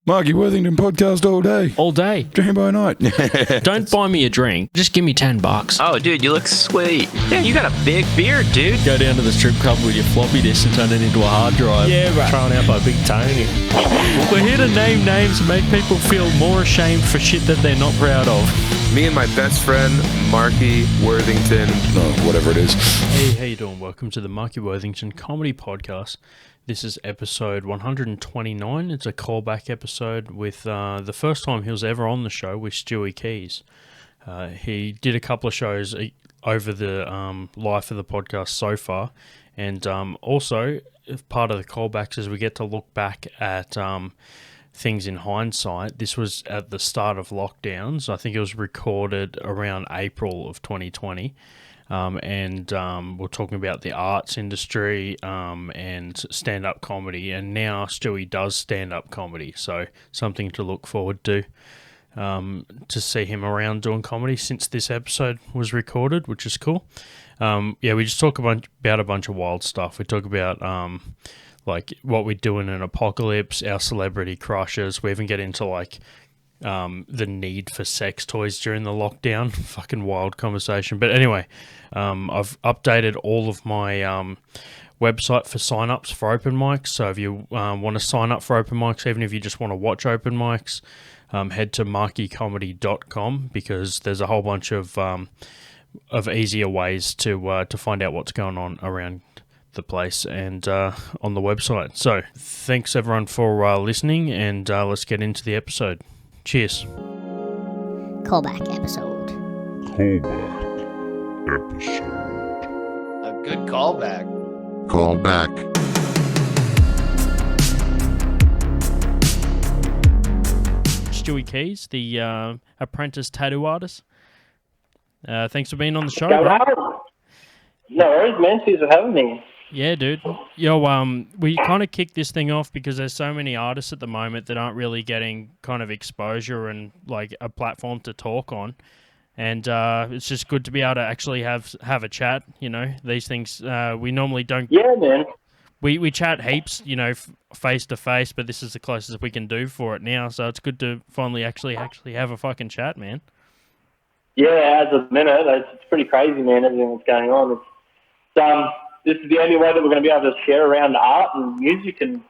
Marky Worthington Podcast all day. All day. Dream by night. Don't buy me a drink. Just give me $10. Oh, dude, you look sweet. Yeah, you got a big beard, dude. Go down to the strip club with your floppy disk and turn it into a hard drive. Yeah, right. Thrown out by Big Tony. We're here to name names and make people feel more ashamed for shit that they're not proud of. Me and my best friend, Marky Worthington. Whatever it is. Hey, how you doing? Welcome to the Marky Worthington Comedy Podcast. This is episode 129. It's a callback episode with the first time he was ever on the show with Stewi Keyes. He did a couple of shows over the life of the podcast so far. And also, part of the callbacks is we get to look back at things in hindsight. This was at the start of lockdowns. I think it was recorded around April of 2020. And we're talking about the arts industry and stand-up comedy, and now Stewie does stand-up comedy, so something to look forward to see him around doing comedy since this episode was recorded, which is cool. We just talk about a bunch of wild stuff. We talk about like what we do in an apocalypse, our celebrity crushes. We even get into like the need for sex toys during the lockdown. Fucking wild conversation. But anyway, I've updated all of my website for sign-ups for open mics. So if you want to sign up for open mics, even if you just want to watch open mics, head to markycomedy.com because there's a whole bunch of easier ways to find out what's going on around the place and on the website. So thanks everyone for listening, and let's get into the episode. Cheers. Callback episode. A good callback. Stewi Keyes, the apprentice tattoo artist. Thanks for being on the show, No bro. worries, man. Thanks for having me. Yeah, dude. Yo, we kind of kicked this thing off because there's so many artists at the moment that aren't really getting kind of exposure and like a platform to talk on. And it's just good to be able to actually have a chat, you know. These things we normally don't... Yeah, man. We chat heaps, you know, face to face, but this is the closest we can do for it now. So it's good to finally actually have a fucking chat, man. Yeah, as of the minute, it's pretty crazy, man, everything that's going on. This is the only way that we're going to be able to share around art and music and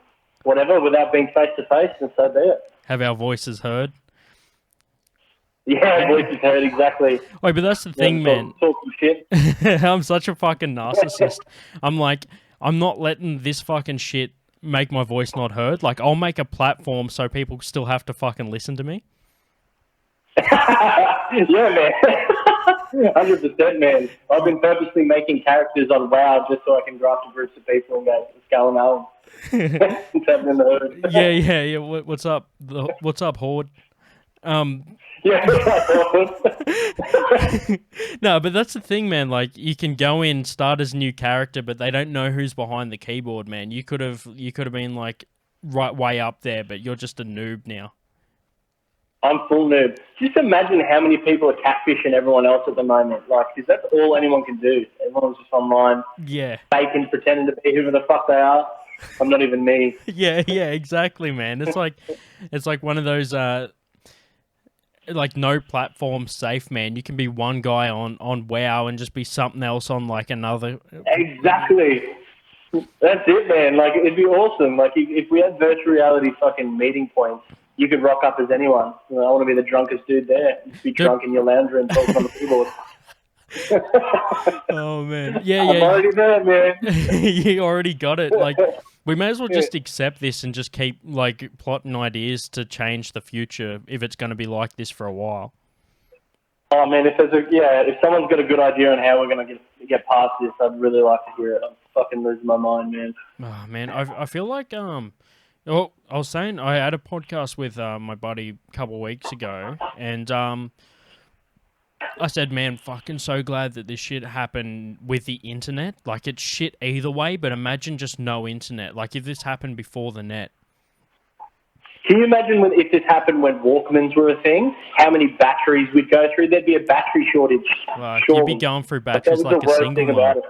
whatever without being face-to-face, and so be it. Have our voices heard. Yeah, voices heard, exactly. Wait, but that's the thing, man. Talk some shit. I'm such a fucking narcissist. I'm like, I'm not letting this fucking shit make my voice not heard. Like, I'll make a platform so people still have to fucking listen to me. Yeah, man. 100%, man. I've been purposely making characters on WoW just so I can go after groups of people and go, what's going on? Yeah. What's up? What's up, Horde? Yeah. No, but that's the thing, man. Like, you can go in, start as a new character, but they don't know who's behind the keyboard, man. You could have been like right way up there, but you're just a noob now. I'm full noob. Just imagine how many people are catfishing everyone else at the moment. Like, because that's all anyone can do. Everyone's just online, faking, pretending to be whoever the fuck they are. I'm not even me. Yeah, exactly, man. It's like one of those like no platform safe, man. You can be one guy on WoW and just be something else on like another. Exactly. That's it, man. Like, it'd be awesome. Like, if we had virtual reality fucking meeting points, you could rock up as anyone. You know, I want to be the drunkest dude there. Just be drunk in your lounge room talking on the keyboard. Oh, man. Yeah. I'm already there, man. You already got it. Like, we may as well just accept this and just keep, like, plotting ideas to change the future if it's going to be like this for a while. Oh, man, if someone's got a good idea on how we're going to get past this, I'd really like to hear it. I'm fucking losing my mind, man. Oh, man, I feel like... I was saying I had a podcast with my buddy a couple of weeks ago, and I said, man, fucking so glad that this shit happened with the internet. Like, it's shit either way, but imagine just no internet. Like, if this happened before the net. Can you imagine if this happened when Walkmans were a thing, how many batteries we'd go through? There'd be a battery shortage. You'd be going through batteries like a single one.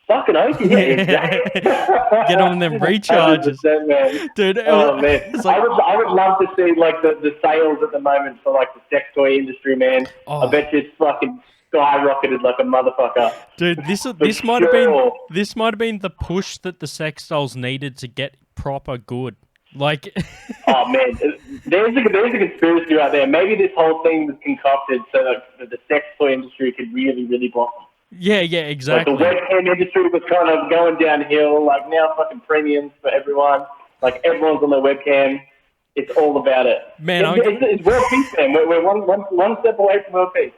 Fucking oath, yeah, exactly. Get on them recharges. 100%, man. Dude, Oh, man. it's like, I would love to see, like, the sales at the moment for, like, the sex toy industry, man. I bet you it's fucking skyrocketed like a motherfucker. Dude, this might have been the push that the sex dolls needed to get proper good. Like, oh man, there's a conspiracy right there. Maybe this whole thing was concocted so that the sex toy industry could really, really blossom. Yeah, exactly. Like the webcam industry was kind of going downhill. Like now, fucking premiums for everyone. Like everyone's on their webcam. It's all about it. Man, it's world peace, man. We're one step away from world peace.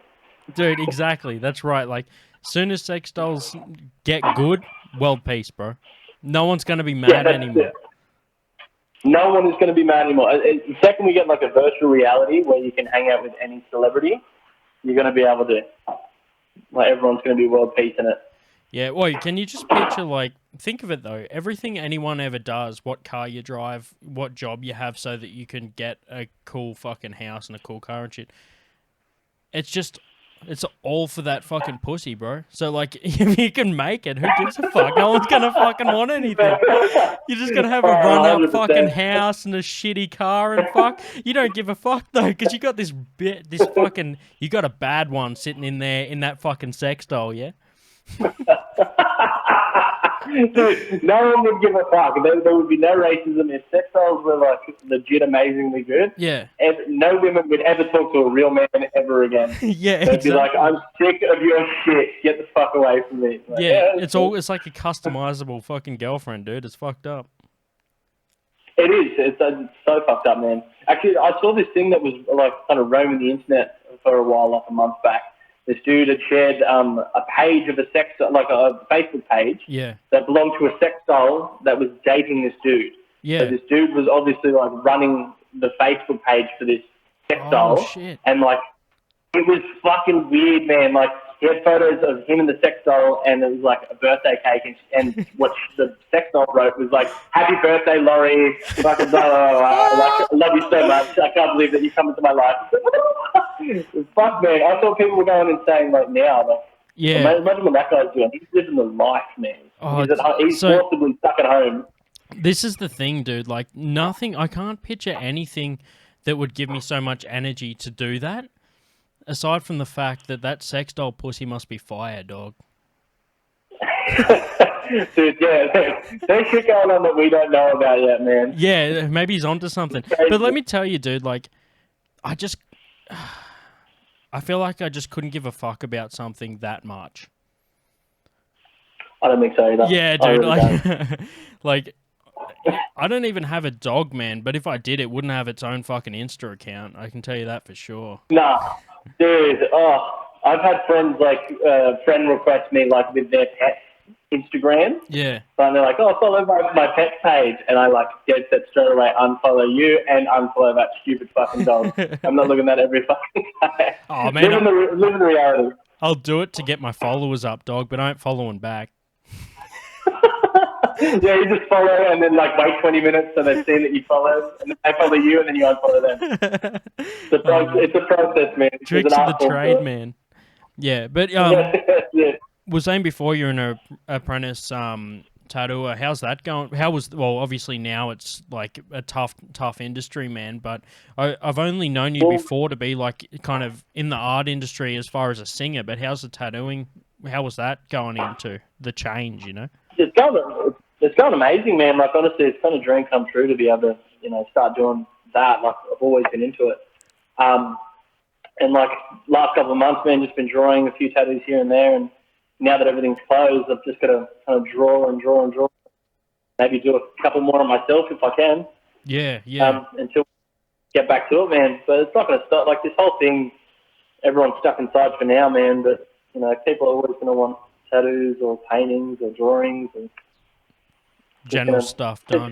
Dude, exactly. That's right. Like, soon as sex dolls get good, world peace, bro. No one's gonna be mad anymore. No one is going to be mad anymore. The second we get like a virtual reality where you can hang out with any celebrity, you're going to be able to, like, everyone's going to be world peace in it. Yeah, well, can you just picture, like, think of it though, everything anyone ever does, what car you drive, what job you have so that you can get a cool fucking house and a cool car and shit, it's all for that fucking pussy, bro. So, like, if you can make it, who gives a fuck? No one's gonna fucking want anything. You're just gonna have a run-up fucking house and a shitty car and fuck. You don't give a fuck, though, because you got you got a bad one sitting in there in that fucking sex doll, yeah? Dude, no one would give a fuck. There would be no racism if sex dolls were like legit amazingly good. Yeah. And no women would ever talk to a real man ever again. Yeah, They'd be like, I'm sick of your shit. Get the fuck away from me. Like, it's like a customizable fucking girlfriend, dude. It's fucked up. It is. It's so fucked up, man. Actually, I saw this thing that was like kind of roaming the internet for a while, like a month back. This dude had shared a page of a sex, like a Facebook page, that belonged to a sex doll that was dating this dude. Yeah. So this dude was obviously like running the Facebook page for this sex doll, shit. And like it was fucking weird, man. Like he had photos of him and the sex doll, and it was like a birthday cake, and what the sex doll wrote was like, "Happy birthday, Laurie! Fucking blah, blah, blah, blah. Like, I love you so much. I can't believe that you come into my life." Fuck, man. I thought people were going insane right now. Like, imagine what that guy's doing. He's living the life, man. He's forcibly stuck at home. This is the thing, dude. Like, nothing, I can't picture anything that would give me so much energy to do that, aside from the fact that sex doll pussy must be fire, dog. Dude, yeah, there's shit going on that we don't know about yet, man. Yeah, maybe he's onto something. But let me tell you, dude, like, I feel like I just couldn't give a fuck about something that much. I don't think so either. Yeah, dude, really like, I don't even have a dog, man, but if I did, it wouldn't have its own fucking Insta account. I can tell you that for sure. Nah, dude, I've had friends, like, friend request me, like, with their pets Instagram. Yeah. So they're like, follow my pet page. And I, like, dead set straight away, unfollow you and unfollow that stupid fucking dog. I'm not looking at that every fucking day. Oh, man. Living the reality. I'll do it to get my followers up, dog, but I ain't following back. Yeah, you just follow and then, like, wait 20 minutes so they've seen that you followed. And then they follow you and then you unfollow them. It's a process, man. Tricks of the trade, man. Yeah, but was saying before you're an apprentice tattooer, how's that going? Obviously now it's like a tough industry, man, but I've only known you before to be like kind of in the art industry as far as a singer, but how's the tattooing? How was that going into the change, you know? It's gone amazing, man. Like, honestly, it's kind of a dream come true to be able to, you know, start doing that. Like, I've always been into it. And, like, last couple of months, man, just been drawing a few tattoos here and there. And now that everything's closed, I've just got to kind of draw and draw and draw. Maybe do a couple more on myself if I can. Yeah. Until we get back to it, man. But it's not going to start. Like, this whole thing, everyone's stuck inside for now, man. But, you know, people are always going to want tattoos or paintings or drawings and general stuff done.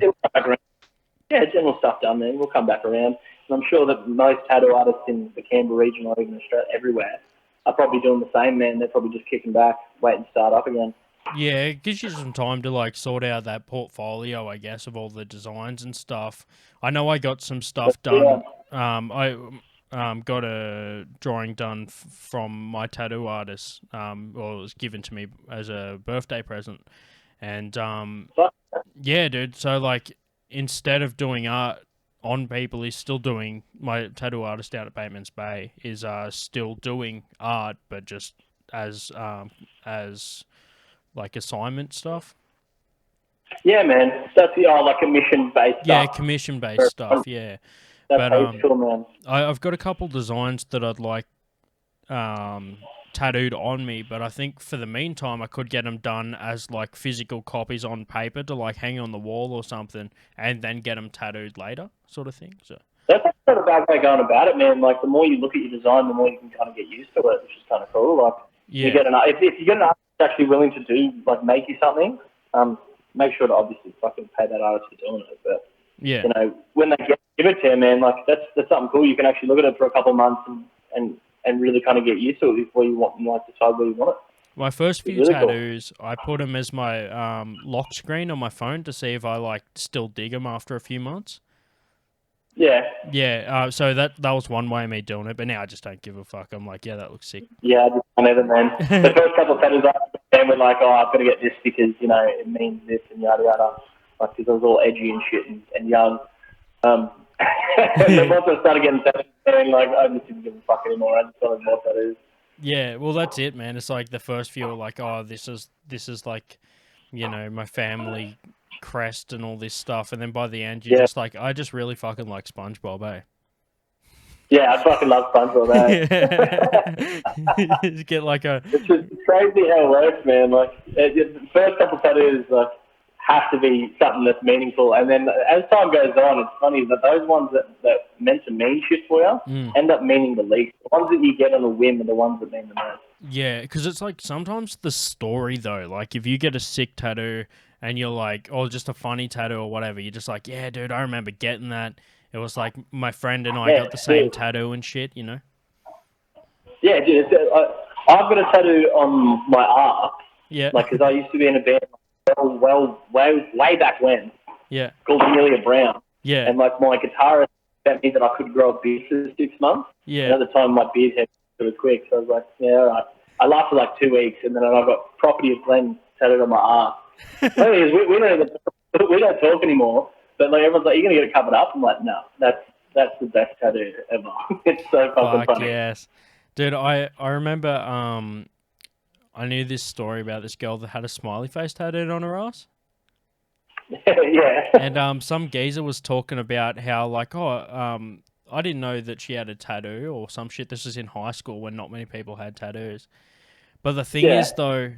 Yeah, general stuff done, man. We'll come back around. And I'm sure that most tattoo artists in the Canberra region or even Australia, everywhere, are probably doing the same, man. They're probably just kicking back, waiting to start up again. Yeah, it gives you some time to, like, sort out that portfolio, I guess, of all the designs and stuff. I know I got some stuff done. got a drawing done from my tattoo artist. Well, it was given to me as a birthday present. And, yeah, dude. So, like, instead of doing art on people, he's still doing, my tattoo artist down at Bateman's Bay is still doing art, but just as like assignment stuff. Yeah, man. That's like commission-based stuff. Yeah, commission-based stuff, yeah. That's cool, man. I've got a couple designs that I'd like tattooed on me, but I think for the meantime I could get them done as like physical copies on paper to like hang on the wall or something, and then get them tattooed later, sort of thing. So that's not a bad way going about it, man. Like the more you look at your design, the more you can kind of get used to it, which is kind of cool. Like yeah. if you get an artist that's actually willing to do like make you something, make sure to obviously fucking pay that artist for doing it. But yeah, you know, when they give it to you, man, like that's something cool. You can actually look at it for a couple of months and really kind of get used to it before you decide where you want it. My first few really tattoos, cool. I put them as my lock screen on my phone to see if I like still dig them after a few months. Yeah. Yeah. So that was one way of me doing it, but now I just don't give a fuck. I'm like, yeah, that looks sick. Yeah, I never, man. The first couple of tattoos I were like, I've got to get this because you know it means this and yada yada. Like because I was all edgy and shit and young. And then once I started getting tattoos, and like I just didn't give a fuck anymore. I just started more tattoos. Yeah, well that's it, man. It's like the first few are like, oh, this is like, you know, my family crest and all this stuff, and then by the end you're just like, I just really fucking like SpongeBob, eh? Yeah, I fucking love SpongeBob, eh? You get like a... It's just crazy how it works, man. Like, the first couple of tattoos like, have to be something that's meaningful, and then as time goes on, it's funny that those ones that meant to mean shit for you end up meaning the least. The ones that you get on a whim are the ones that mean the most. Yeah, because it's like sometimes the story, though, like if you get a sick tattoo and you're like, oh, just a funny tattoo or whatever, you're just like, yeah, dude, I remember getting that. It was like my friend and I got the same tattoo and shit, you know? Yeah, dude. I've got a tattoo on my arm. Yeah. Like, because I used to be in a band way back when. Yeah. Called Amelia Brown. Yeah. And, like, my guitarist sent me that I could grow a beard for 6 months. Yeah. And at the time, my beard had sort of quick, so I was like, yeah, all right. I lasted like 2 weeks, and then I got Property of Glen tattooed on my arm. We don't talk anymore. But like everyone's like, "You're gonna get it covered up." I'm like, "No, that's the best tattoo ever." It's so fucking funny. Yes, dude. I remember. I knew this story about this girl that had a smiley face tattooed on her ass. Yeah. And some geezer was talking about how like, I didn't know that she had a tattoo or some shit. This was in high school when not many people had tattoos. But the thing is though.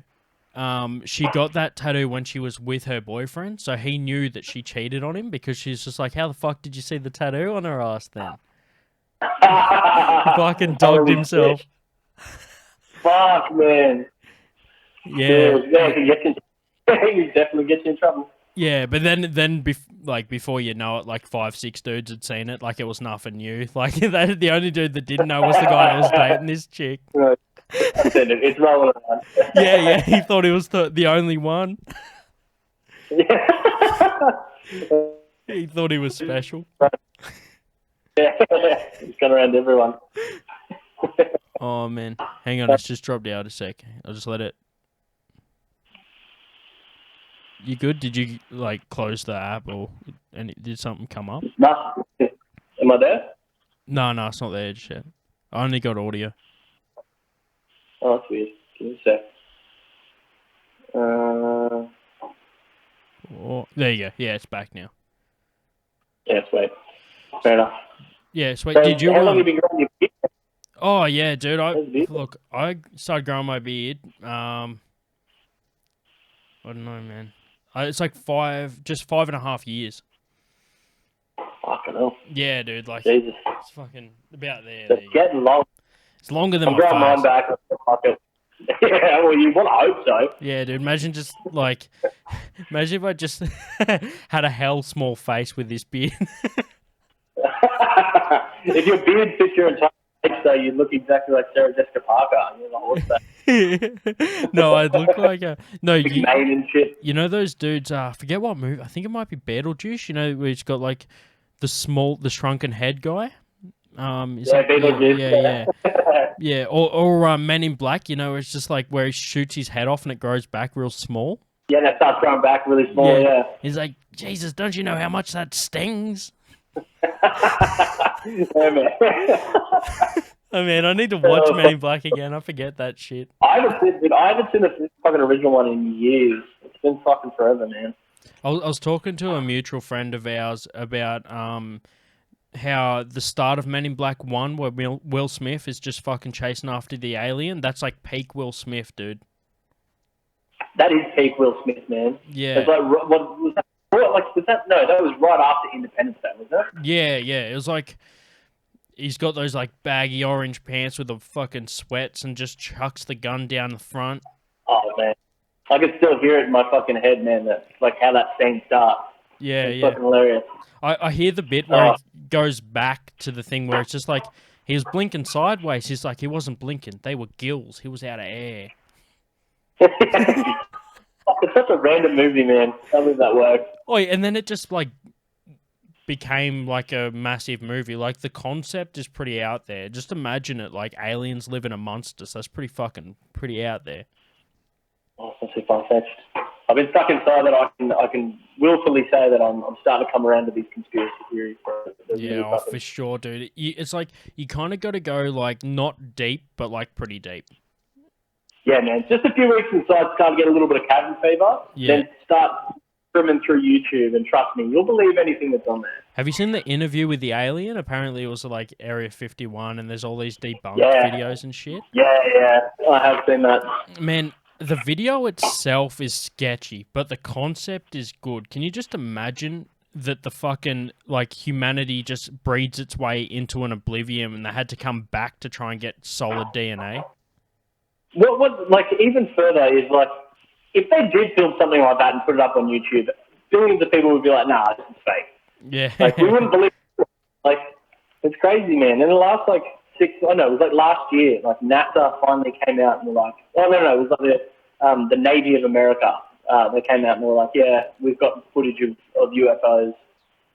She got that tattoo when she was with her boyfriend, so he knew that she cheated on him because she's just like, how the fuck did you see the tattoo on her ass then? Fucking dogged himself. Fuck, man. Yeah. He definitely gets you in trouble. Yeah, but then before you know it, like 5-6 dudes had seen it, like it was nothing new. Like the only dude that didn't know was the guy that was dating this chick. Right. It's rolling around. Yeah, he thought he was the only one. He thought he was special. Yeah, he's gone around everyone. Oh man, hang on, it's just dropped out a sec. I'll just let it. You good? Did you like close the app or did something come up? No. Am I there? No, it's not there just yet. I only got audio. Oh, that's weird. Give me a sec. Oh, there you go. Yeah, it's back now. Yeah, sweet. Fair enough. Yeah, sweet. So Did you? How long have you been growing your beard? Oh yeah, dude. I started growing my beard. I don't know, man. It's like 5.5 years. Fucking hell. Yeah, dude. Like, Jesus. It's fucking about there. It's getting long. It's longer than I'm my growing mine face. back. Yeah, well, you want to hope so. Yeah, dude. Imagine if I just had a hell small face with this beard. If your beard fits your entire face, though, you look exactly like Sarah Jessica Parker. You're like, what's that? No, I'd look like no. Big mane and shit. You know those dudes? I forget what movie. I think it might be Beetlejuice. You know, where he's got like the shrunken head guy. Yeah. Or Men in Black. You know, it's just like where he shoots his head off and it grows back real small. Yeah, that starts growing back really small. Yeah. He's like, Jesus, don't you know how much that stings? Yeah, man. Oh man, I need to watch Men in Black again. I forget that shit. I haven't seen the fucking original one in years. It's been fucking forever, man. I was talking to a mutual friend of ours about how the start of Men in Black 1, where Will Smith is just fucking chasing after the alien, that's like peak Will Smith, dude. That is peak Will Smith, man. Yeah. It's like, what was that? No, that was right after Independence Day, was it? Yeah. It was like he's got those like baggy orange pants with the fucking sweats and just chucks the gun down the front. Oh man, I can still hear it in my fucking head, man. That like how that scene starts. It's fucking hilarious. I hear the bit where it goes back to the thing where it's just like he was blinking sideways. He's like, he wasn't blinking; they were gills. He was out of air. It's such a random movie, man. I can't believe that works. Oh, and then it just like became like a massive movie. Like the concept is pretty out there. Just imagine it, like aliens living amongst us. That's pretty out there. Oh, that's so far-fetched. I've been stuck inside that I can willfully say that I'm starting to come around to these conspiracy theories. Yeah, for sure, dude. It's like you kind of got to go like not deep, but like pretty deep. Yeah, man. Just a few weeks inside, start to get a little bit of cabin fever. Yeah. Then start trimming through YouTube, and trust me, you'll believe anything that's on there. Have you seen the interview with the alien? Apparently it was like Area 51, and there's all these debunked videos and shit. Yeah, I have seen that. Man, the video itself is sketchy, but the concept is good. Can you just imagine that the fucking, like, humanity just breeds its way into an oblivion and they had to come back to try and get solid DNA? What like, even further is, like, if they did film something like that and put it up on YouTube, billions of people would be like, nah, this is fake. Yeah. Like, we wouldn't believe it. Like, it's crazy, man. In the last, like, it was like last year, like, NASA finally came out and were like, it was like the Navy of America. They came out and they were like, yeah, we've got footage of UFOs.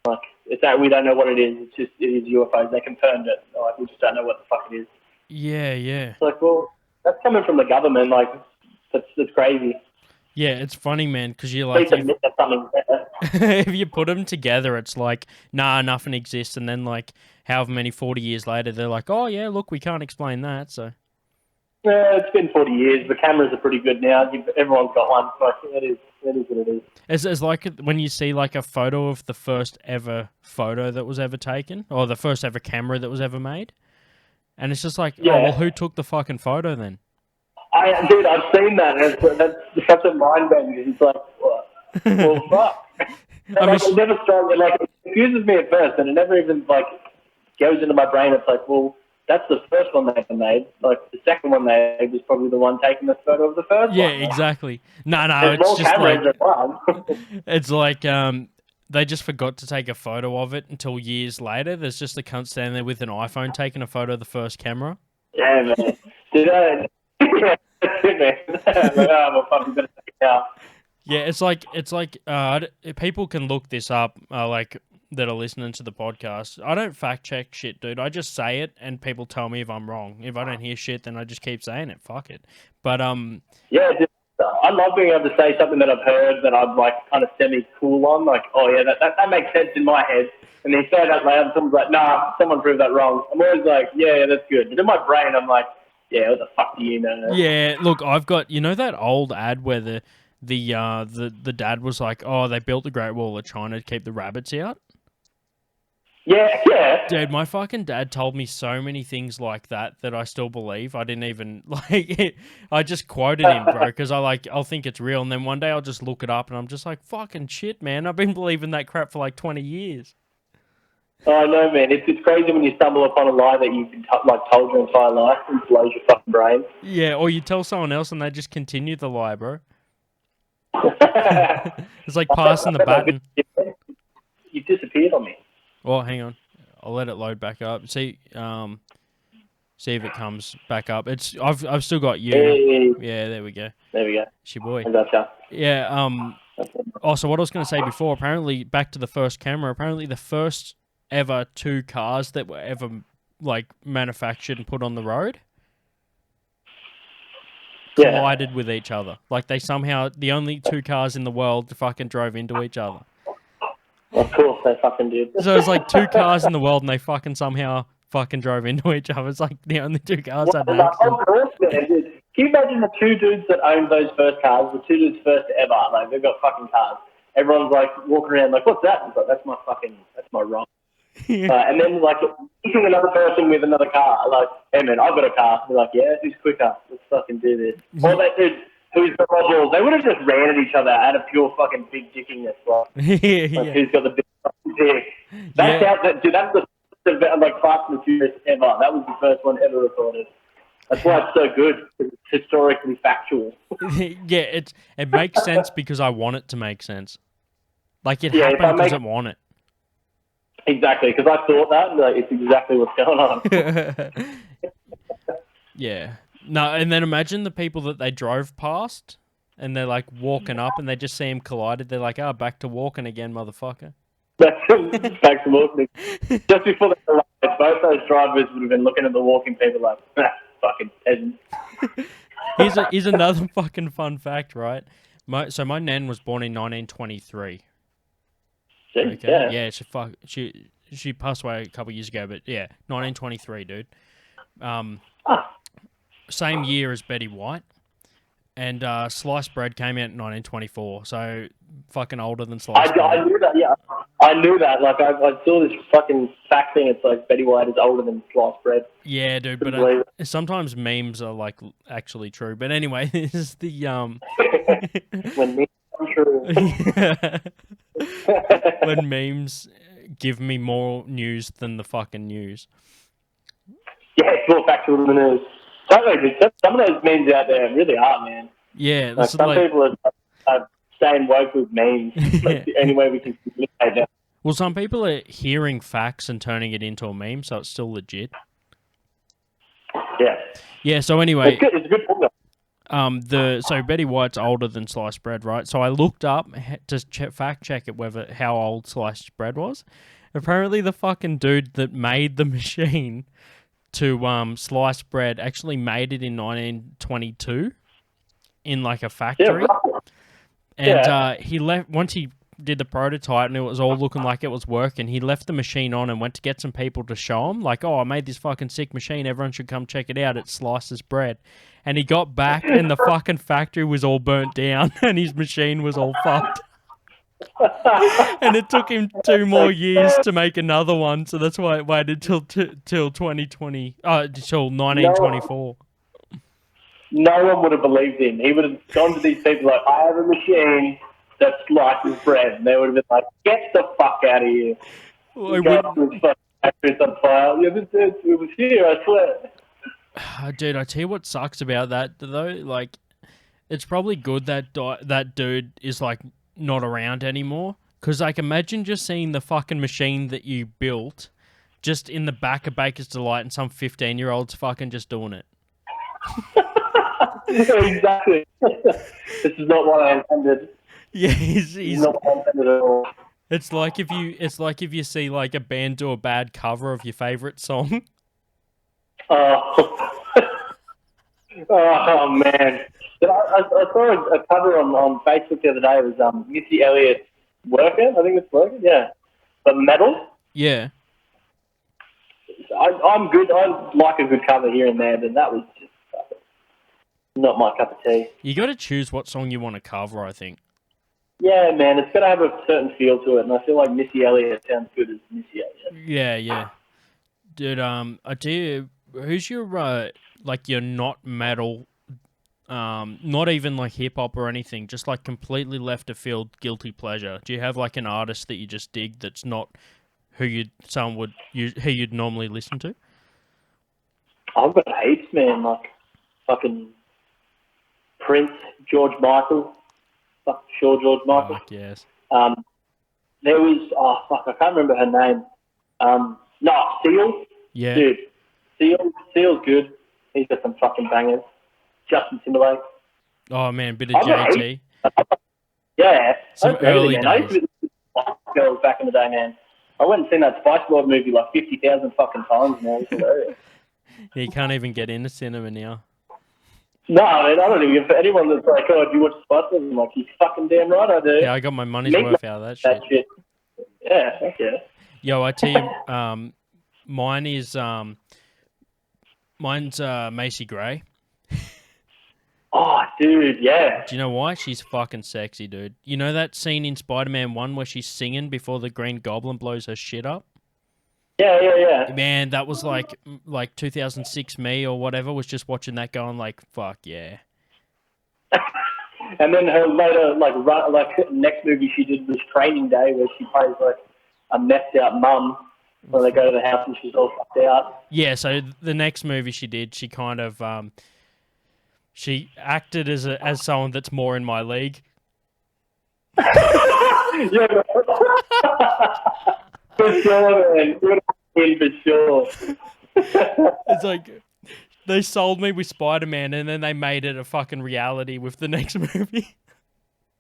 Like, it's that we don't know what it is. It is UFOs. They confirmed it. They're like, we just don't know what the fuck it is. Yeah. It's like, well, that's coming from the government. Like, that's crazy. Yeah, it's funny, man, because you're like, if you put them together, it's like, nah, nothing exists, and then like, however many 40 years later, they're like, oh yeah, look, we can't explain that. So. Yeah, it's been 40 years. The cameras are pretty good now. Everyone's got one. Like, it is what it is. It's like when you see like a photo of the first ever photo that was ever taken, or the first ever camera that was ever made, and it's just like, oh, well, who took the fucking photo then? Dude, I've seen that. That's such a mind bender. It's like, what? Well, fuck. It never struck. Like, it confuses me at first, and it never even like goes into my brain. It's like, well, that's the first one they ever made. Like, the second one they made was probably the one taking the photo of the first one. Yeah, exactly. No, it's just like it's like they just forgot to take a photo of it until years later. There's just a cunt standing there with an iPhone taking a photo of the first camera. Yeah, man. Yeah, that's it, man. I'm fucking gonna take it out. Yeah, it's like people can look this up, like that are listening to the podcast. I don't fact check shit, dude. I just say it, and people tell me if I'm wrong. If I don't hear shit, then I just keep saying it. Fuck it. But yeah, I love being able to say something that I've heard that I'm like kind of semi-cool on. Like, oh yeah, that makes sense in my head. And then you say that loud, and someone's like, nah, someone proved that wrong. I'm always like, yeah, that's good. But in my brain, I'm like, yeah, what the fuck do you know? Yeah, look, I've got, you know that old ad where the dad was like, oh, they built the Great Wall of China to keep the rabbits out? Yeah. Dude, my fucking dad told me so many things like that I still believe. I didn't even, like, I just quoted him, bro, because I'll think it's real, and then one day I'll just look it up, and I'm just like, fucking shit, man, I've been believing that crap for like 20 years. Oh, no, man. It's crazy when you stumble upon a lie that you've been told your entire life and blows your fucking brain. Yeah, or you tell someone else and they just continue the lie, bro. It's like passing the baton. You disappeared on me. Well, hang on. I'll let it load back up. See if it comes back up. I've still got you. Hey. Yeah, there we go. There we go. It's your boy. Gotcha. Yeah. Also, what I was going to say before, apparently, back to the first camera, apparently the first ever two cars that were ever like manufactured and put on the road Yeah. collided with each other. Like they somehow, the only two cars in the world fucking drove into each other. Of course they fucking did. So it's like two cars in the world and they fucking somehow fucking drove into each other. It's like the only two cars had an accident. Of course, man. Dude. Can you imagine the two dudes that owned those first cars, the two dudes first ever, like they've got fucking cars. Everyone's like walking around like, what's that? It's like, that's my ride. And then like meeting another person with another car, like, hey man, I've got a car. They're like, yeah, who's quicker? Let's fucking do this. Or that dude who's got more balls. They would have just ran at each other out of pure fucking big dickiness. Like who's got the big fucking dick? That's the like Fast and the Furious ever. That was the first one ever recorded. That's why it's so good. It's historically factual. Yeah, it makes sense because I want it to make sense. Like it happened because I want it. Exactly, because I thought that, like, it's exactly what's going on. Yeah. No, and then imagine the people that they drove past, and they're like walking up, and they just see him collided. They're like, "Oh, back to walking again, motherfucker." Back to walking. Just before they collided, both those drivers would have been looking at the walking people like, fucking peasants. Here's another fucking fun fact, right? My nan was born in 1923. Okay. Yeah, she passed away a couple of years ago, but yeah, 1923, dude. Same year as Betty White, and sliced bread came out in 1924, so fucking older than sliced bread. I knew that. Yeah, I knew that. Like I saw this fucking fact thing. It's like Betty White is older than sliced bread. Yeah, dude. But sometimes memes are like actually true. But anyway, this is the when memes come true. When memes give me more news than the fucking news. Yeah, it's more factual than the news. Totally, some of those memes out there really are, man. Yeah, like, some people are staying woke with memes. Like the only way we can communicate that. Well, some people are hearing facts and turning it into a meme, so it's still legit. Yeah. Yeah. So anyway, it's a good point. So Betty White's older than sliced bread, right? So I looked up to fact check it how old sliced bread was. Apparently, the fucking dude that made the machine to slice bread actually made it in 1922 in like a factory. Yeah, and he left once he did the prototype and it was all looking like it was working. He left the machine on and went to get some people to show him, like, "Oh, I made this fucking sick machine. Everyone should come check it out. It slices bread." And he got back and the fucking factory was all burnt down and his machine was all fucked. And it took him 2 more years to make another one, so that's why it waited till 2020, till 1924. No one would have believed him. He would have gone to these people like, "I have a machine that slices bread," and they would have been like, "Get the fuck out of here!" Well, Factory's on fire. Yeah, it was here, I swear. Dude, I tell you what sucks about that though. Like, it's probably good that that dude is like not around anymore. Because like, imagine just seeing the fucking machine that you built just in the back of Baker's Delight, and some 15-year-old's fucking just doing it. Exactly. This is not what I intended. Yeah, he's not what I intended at all. It's like if you see like a band do a bad cover of your favorite song. Oh man! I saw a cover on Facebook the other day. It was Missy Elliott's "Working." I think it's "Working." Yeah, but metal. Yeah. I'm good. I like a good cover here and there, but that was just not my cup of tea. You got to choose what song you want to cover, I think. Yeah, man, it's got to have a certain feel to it, and I feel like Missy Elliott sounds good as Missy Elliott. Yeah. Dude, I tell you, who's your like your not metal, not even like hip hop or anything, just like completely left of field guilty pleasure? Do you have like an artist that you just dig that's not who you'd normally listen to? I've got heaps, man. Like fucking Prince, George Michael. George Michael. Fuck yes. There was I can't remember her name. Seal. Yeah. Dude, Seal's good. He's got some fucking bangers. Justin Timberlake. Oh man, bit of JT. Yeah. Some early days. days. I used to be girls back in the day, man. I went and seen that Spice World movie like 50,000 fucking times now. It's hilarious. Yeah, you can't even get into cinema now. No, man, I don't even. For anyone that's like, oh, do you watch Spice World? I'm like, you fucking damn right I do. Yeah, I got my money's worth out of that shit. Yeah, heck yeah. Yo, I tell you, mine's Macy Gray. Oh, dude, yeah. Do you know why? She's fucking sexy, dude. You know that scene in Spider-Man 1 where she's singing before the Green Goblin blows her shit up? Yeah. Man, that was like 2006 me or whatever was just watching that going like, fuck yeah. And then her later, next movie she did was Training Day, where she plays like a messed out mum when they go to the house and she's all fucked out. Yeah, so the next movie she did, she kind of she acted as someone that's more in my league. Yeah, for sure, man. For sure. It's like they sold me with Spider-Man and then they made it a fucking reality with the next movie.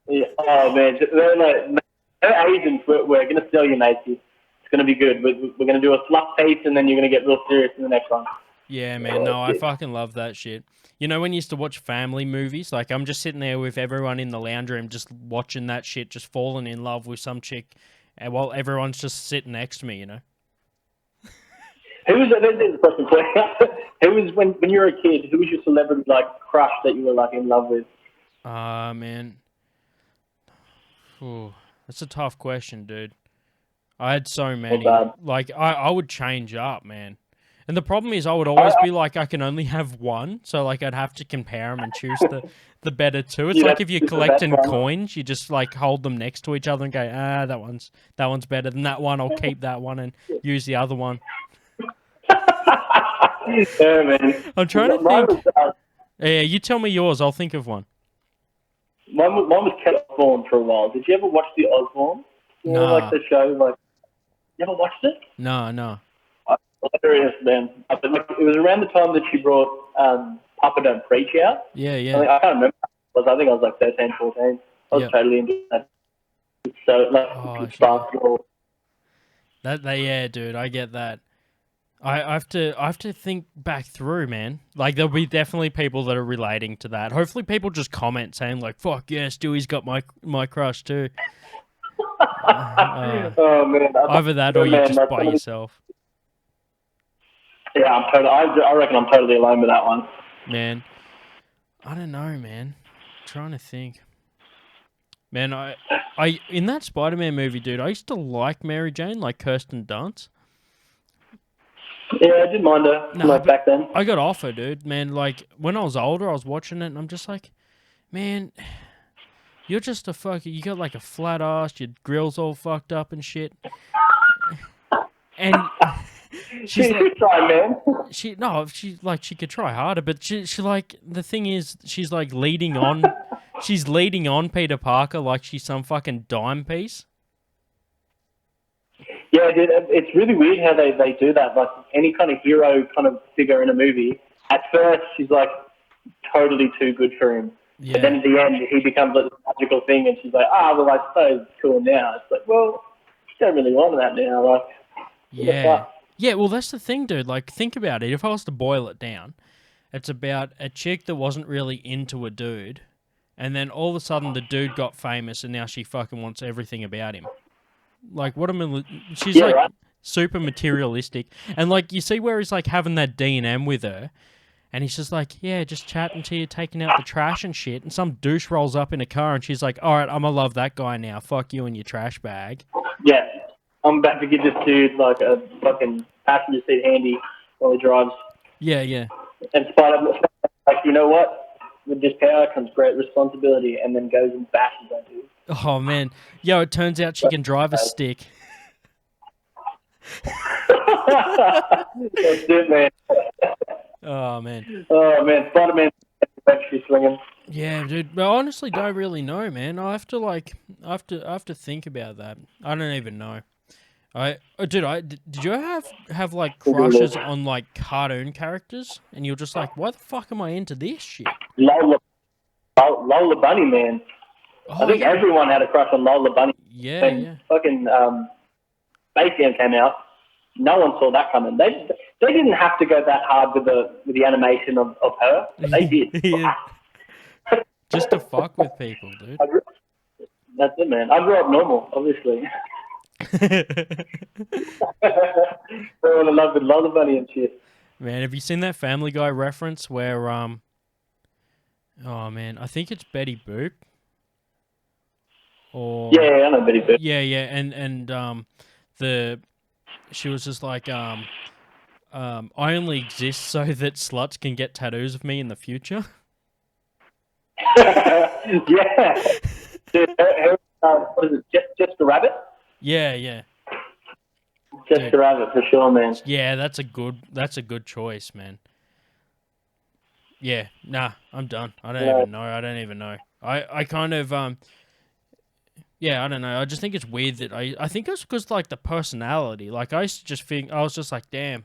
Yeah. Oh man, they're like, her agents, we're going to sell you, matey. It's going to be good. We're going to do a fluff piece and then you're going to get real serious in the next one. Yeah, man. No, I fucking love that shit. You know, when you used to watch family movies, like I'm just sitting there with everyone in the lounge room just watching that shit, just falling in love with some chick, and while everyone's just sitting next to me, you know? This is a question for you. Who was, when you were a kid, who was your celebrity, like, crush that you were, like, in love with? Man. Ooh, that's a tough question, dude. I had so many. Like, I would change up, man. And the problem is I would always be like, I can only have one. So, like, I'd have to compare them and choose the better two. It's like if you're collecting coins, you just, like, hold them next to each other and go, that one's better than that one. I'll keep that one and use the other one. Yeah, man. I'm trying to think. Yeah, you tell me yours. I'll think of one. Mine was Ken Osborne for a while. Did you ever watch The Osbournes? No. Like the show, like, you ever watched it? No. Hilarious, man. It was around the time that she brought Papa Don't Preach out. Yeah. I can't remember. I think I was like 13, 14. I was totally into that. So, like, it's basketball. Yeah, dude, I get that. I have to think back through, man. Like, there'll be definitely people that are relating to that. Hopefully people just comment saying, like, fuck yeah, Stewie's got my crush too. Oh, man. Either that or you're just by yourself. Yeah, I reckon I'm totally alone with that one. Man, I don't know, man. I'm trying to think. Man, I in that Spider-Man movie, dude, I used to like Mary Jane, like Kirsten Dunst. Yeah, I didn't mind her back then. I got off her, dude. Man, like, when I was older, I was watching it, and I'm just like, man, you're just a fucking... You got, like, a flat ass, your grill's all fucked up and shit. And she's like... try, man. She could try harder, but she like... The thing is, she's, like, leading on... She's leading on Peter Parker like she's some fucking dime piece. Yeah, dude, it's really weird how they do that. Like, any kind of hero kind of figure in a movie, at first she's like totally too good for him. Yeah. But then at the end he becomes like this magical thing and she's like, well, I suppose it's cool now. It's like, well, you don't really want that now. Like, yeah. Yeah, well, that's the thing, dude. Like, think about it. If I was to boil it down, it's about a chick that wasn't really into a dude, and then all of a sudden the dude got famous and now she fucking wants everything about him. Like, what am I... She's, like, super materialistic. And, like, you see where he's, like, having that D&M with her, and he's just like, yeah, just chatting to you, taking out the trash and shit, and some douche rolls up in a car, and she's like, all right, I'm gonna love that guy now. Fuck you and your trash bag. Yeah. I'm about to give this dude, like, a fucking passenger seat handy while he drives. Yeah. And Spider-Man, like, you know what? With this power comes great responsibility, and then goes and bashes that dude. Oh, man. Yo, it turns out she can drive a stick. That's it, man. Oh, man. Spider-Man actually swinging. Yeah, dude. But I honestly don't really know, man. I have to think about that. I don't even know. Did you have like crushes on like cartoon characters, and you're just like, why the fuck am I into this shit? Lola Bunny, man. I think everyone had a crush on Lola Bunny. Yeah. Fucking Space Jam came out, no one saw that coming. They didn't have to go that hard with the animation of her, but they did. Yeah. Just to fuck with people, dude. That's it, man. I grew up normal, obviously. Everyone in love with Lola Bunny and shit. Man, have you seen that Family Guy reference where oh man, I think it's Betty Boop. Or Yeah, I know Betty Boop. Yeah, and she was just like I only exist so that sluts can get tattoos of me in the future. Yeah. Dude, what is it? Just the rabbit? Yeah. Just the rabbit for sure, man. Yeah, that's a good choice, man. Yeah, nah, I'm done. I don't even know. I kind of yeah, I don't know. I just think it's weird that I think it's because like the personality. Like I used to just think I was just like, damn.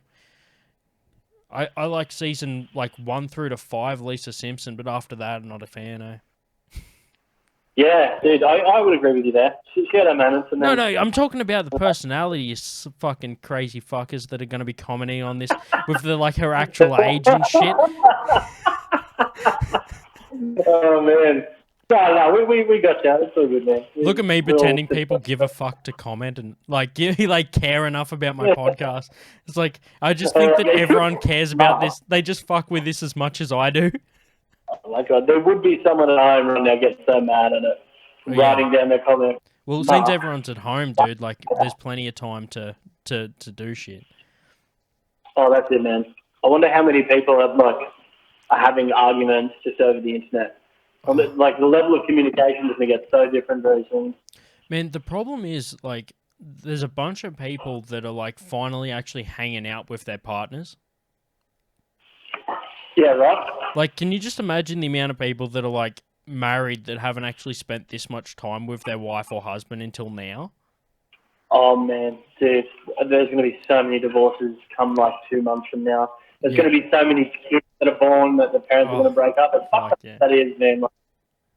I like season like 1 through to 5 Lisa Simpson, but after that I'm not a fan, eh? Yeah, dude, I would agree with you there. She had her moments. No, I'm talking about the personality, you fucking crazy fuckers that are going to be commenting on this with like her actual age and shit. Oh, man. No, we got you. It's all good, man. Look at me pretending people give a fuck to comment and like care enough about my podcast. It's like, I just think that everyone cares about this. They just fuck with this as much as I do. Oh my God, there would be someone at home right now get so mad at it, writing down their comments. Well, since everyone's at home, dude, like there's plenty of time to do shit. Oh, that's it, man. I wonder how many people are having arguments just over the internet. Like the level of communication is going to get so different very soon. Man, the problem is like there's a bunch of people that are like finally actually hanging out with their partners. Yeah, right. Like, can you just imagine the amount of people that are like married that haven't actually spent this much time with their wife or husband until now? Oh man, dude, there's going to be so many divorces come like 2 months from now. There's going to be so many kids that are born that the parents are going to break up. That is, man. Like,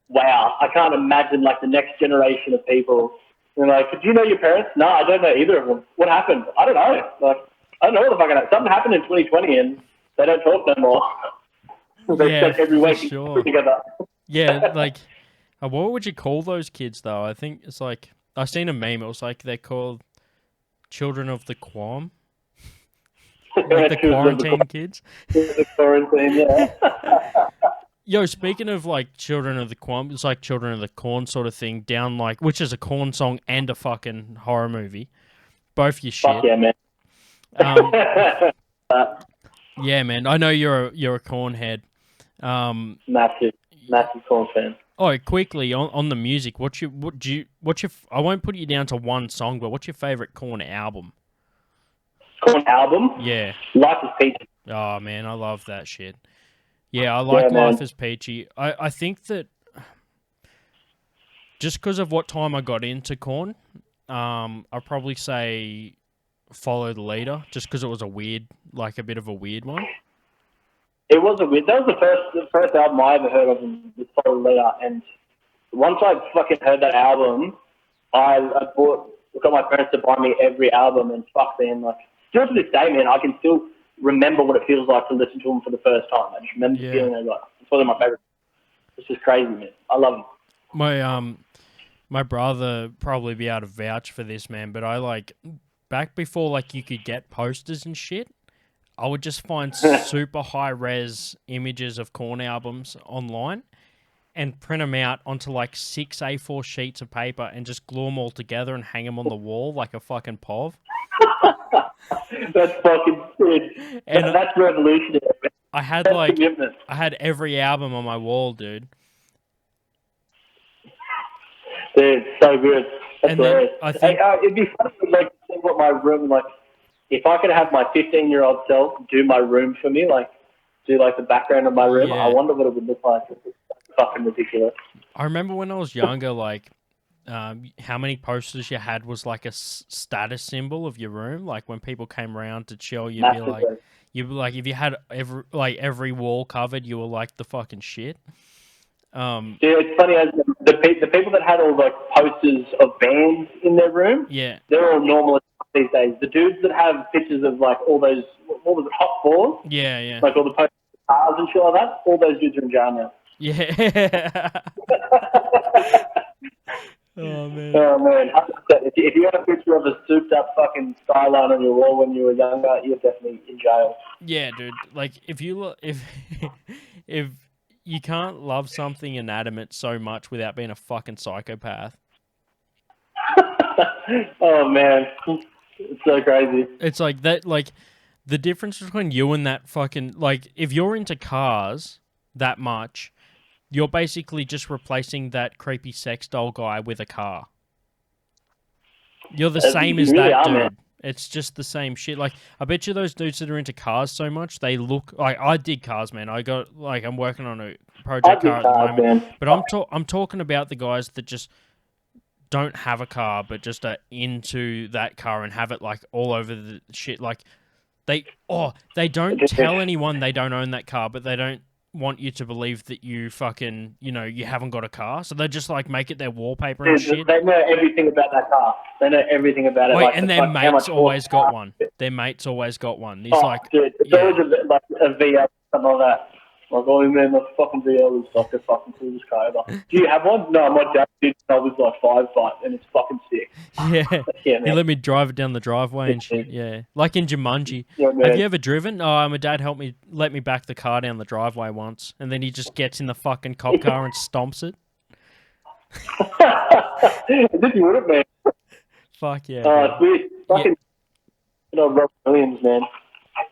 wow, I can't imagine like the next generation of people. They're like, do you know your parents? No, I don't know either of them. What happened? I don't know. Like, I don't know what the fuck happened. Something happened in 2020 and they don't talk no more. They spend every week together. Yeah, like, what would you call those kids though? I think it's like I've seen a meme. It was like they're called children of the Quam. Like the quarantine kids. The quarantine, yeah. Yo, speaking of like children of the Quam, it's like Children of the Corn sort of thing. Down like, which is a Corn song and a fucking horror movie. Both your shit. Fuck yeah, man. Yeah, man. I know you're a Corn head. Massive Corn fan. Oh, quickly on the music. I won't put you down to one song, but what's your favorite Corn album? Corn album? Yeah. Life is Peachy. Oh man, I love that shit. Yeah, I like Life is Peachy. I think that just because of what time I got into Corn, I'll probably say Follow the Leader, just because it was a bit of a weird one. It was that was the first album I ever heard of, was Follow the Leader, and once I fucking heard that album, I got my parents to buy me every album, and fuck man, like still to this day, man, I can still remember what it feels like to listen to them for the first time. I just remember the feeling it's one of my favorites. It's just crazy, man. I love them. My brother probably be able to vouch for this, man, but I like back before like you could get posters and shit, I would just find super high res images of Corn albums online and print them out onto like 6 A4 sheets of paper and just glue them all together and hang them on the wall like a fucking POV. That's fucking sick. And that's revolutionary. I had every album on my wall, dude. Dude, so good. That's and then I think it'd be funny to like think what my room like. If I could have my 15-year-old self do my room for me, like do like the background of my room, I wonder what it would look like. It's fucking ridiculous. I remember when I was younger, like how many posters you had was like a status symbol of your room. Like when people came around to chill, you'd be like, if you had every wall covered, you were like the fucking shit. Yeah, it's funny as the people that had all like posters of bands in their room, they're all normally these days. The dudes that have pictures of like all those, what was it, hot fours? Yeah. Like all the posters of cars and shit like that. All those dudes are in jail now. Yeah. Oh man. Oh man. If you had a picture of a souped up fucking skyline on your wall when you were younger, you're definitely in jail. Yeah, dude. Like if you can't love something inanimate so much without being a fucking psychopath. Oh man, it's so crazy. It's like that. Like the difference between you and that fucking, like, if you're into cars that much, you're basically just replacing that creepy sex doll guy with a car. You're the same as that dude. Man. It's just the same shit. Like, I bet you those dudes that are into cars so much, they look like, I dig cars, man. I'm working on a project car at the moment. Man. But I'm talking about the guys that just don't have a car, but just are into that car and have it like all over the shit. Like they don't tell anyone they don't own that car, but they don't want you to believe that you fucking, you haven't got a car. So they just like make it their wallpaper and shit. They know everything about that car. They know everything about it. Wait, like, and their mate's always got one. Their mate's always got one. He's dude, it's always a VL, something like that. Like, oh man, my fucking VL is like the fucking coolest car ever. Do you have one? No, my dad did. I was like 5'5", and it's fucking sick. Yeah, he let me drive it down the driveway and shit. Yeah, like in Jumanji. Yeah, have you ever driven? Oh, my dad let me back the car down the driveway once, and then he just gets in the fucking cop car and stomps it. Did you would man? Fuck yeah. Oh, it's weird. Fucking, Robert Williams, man.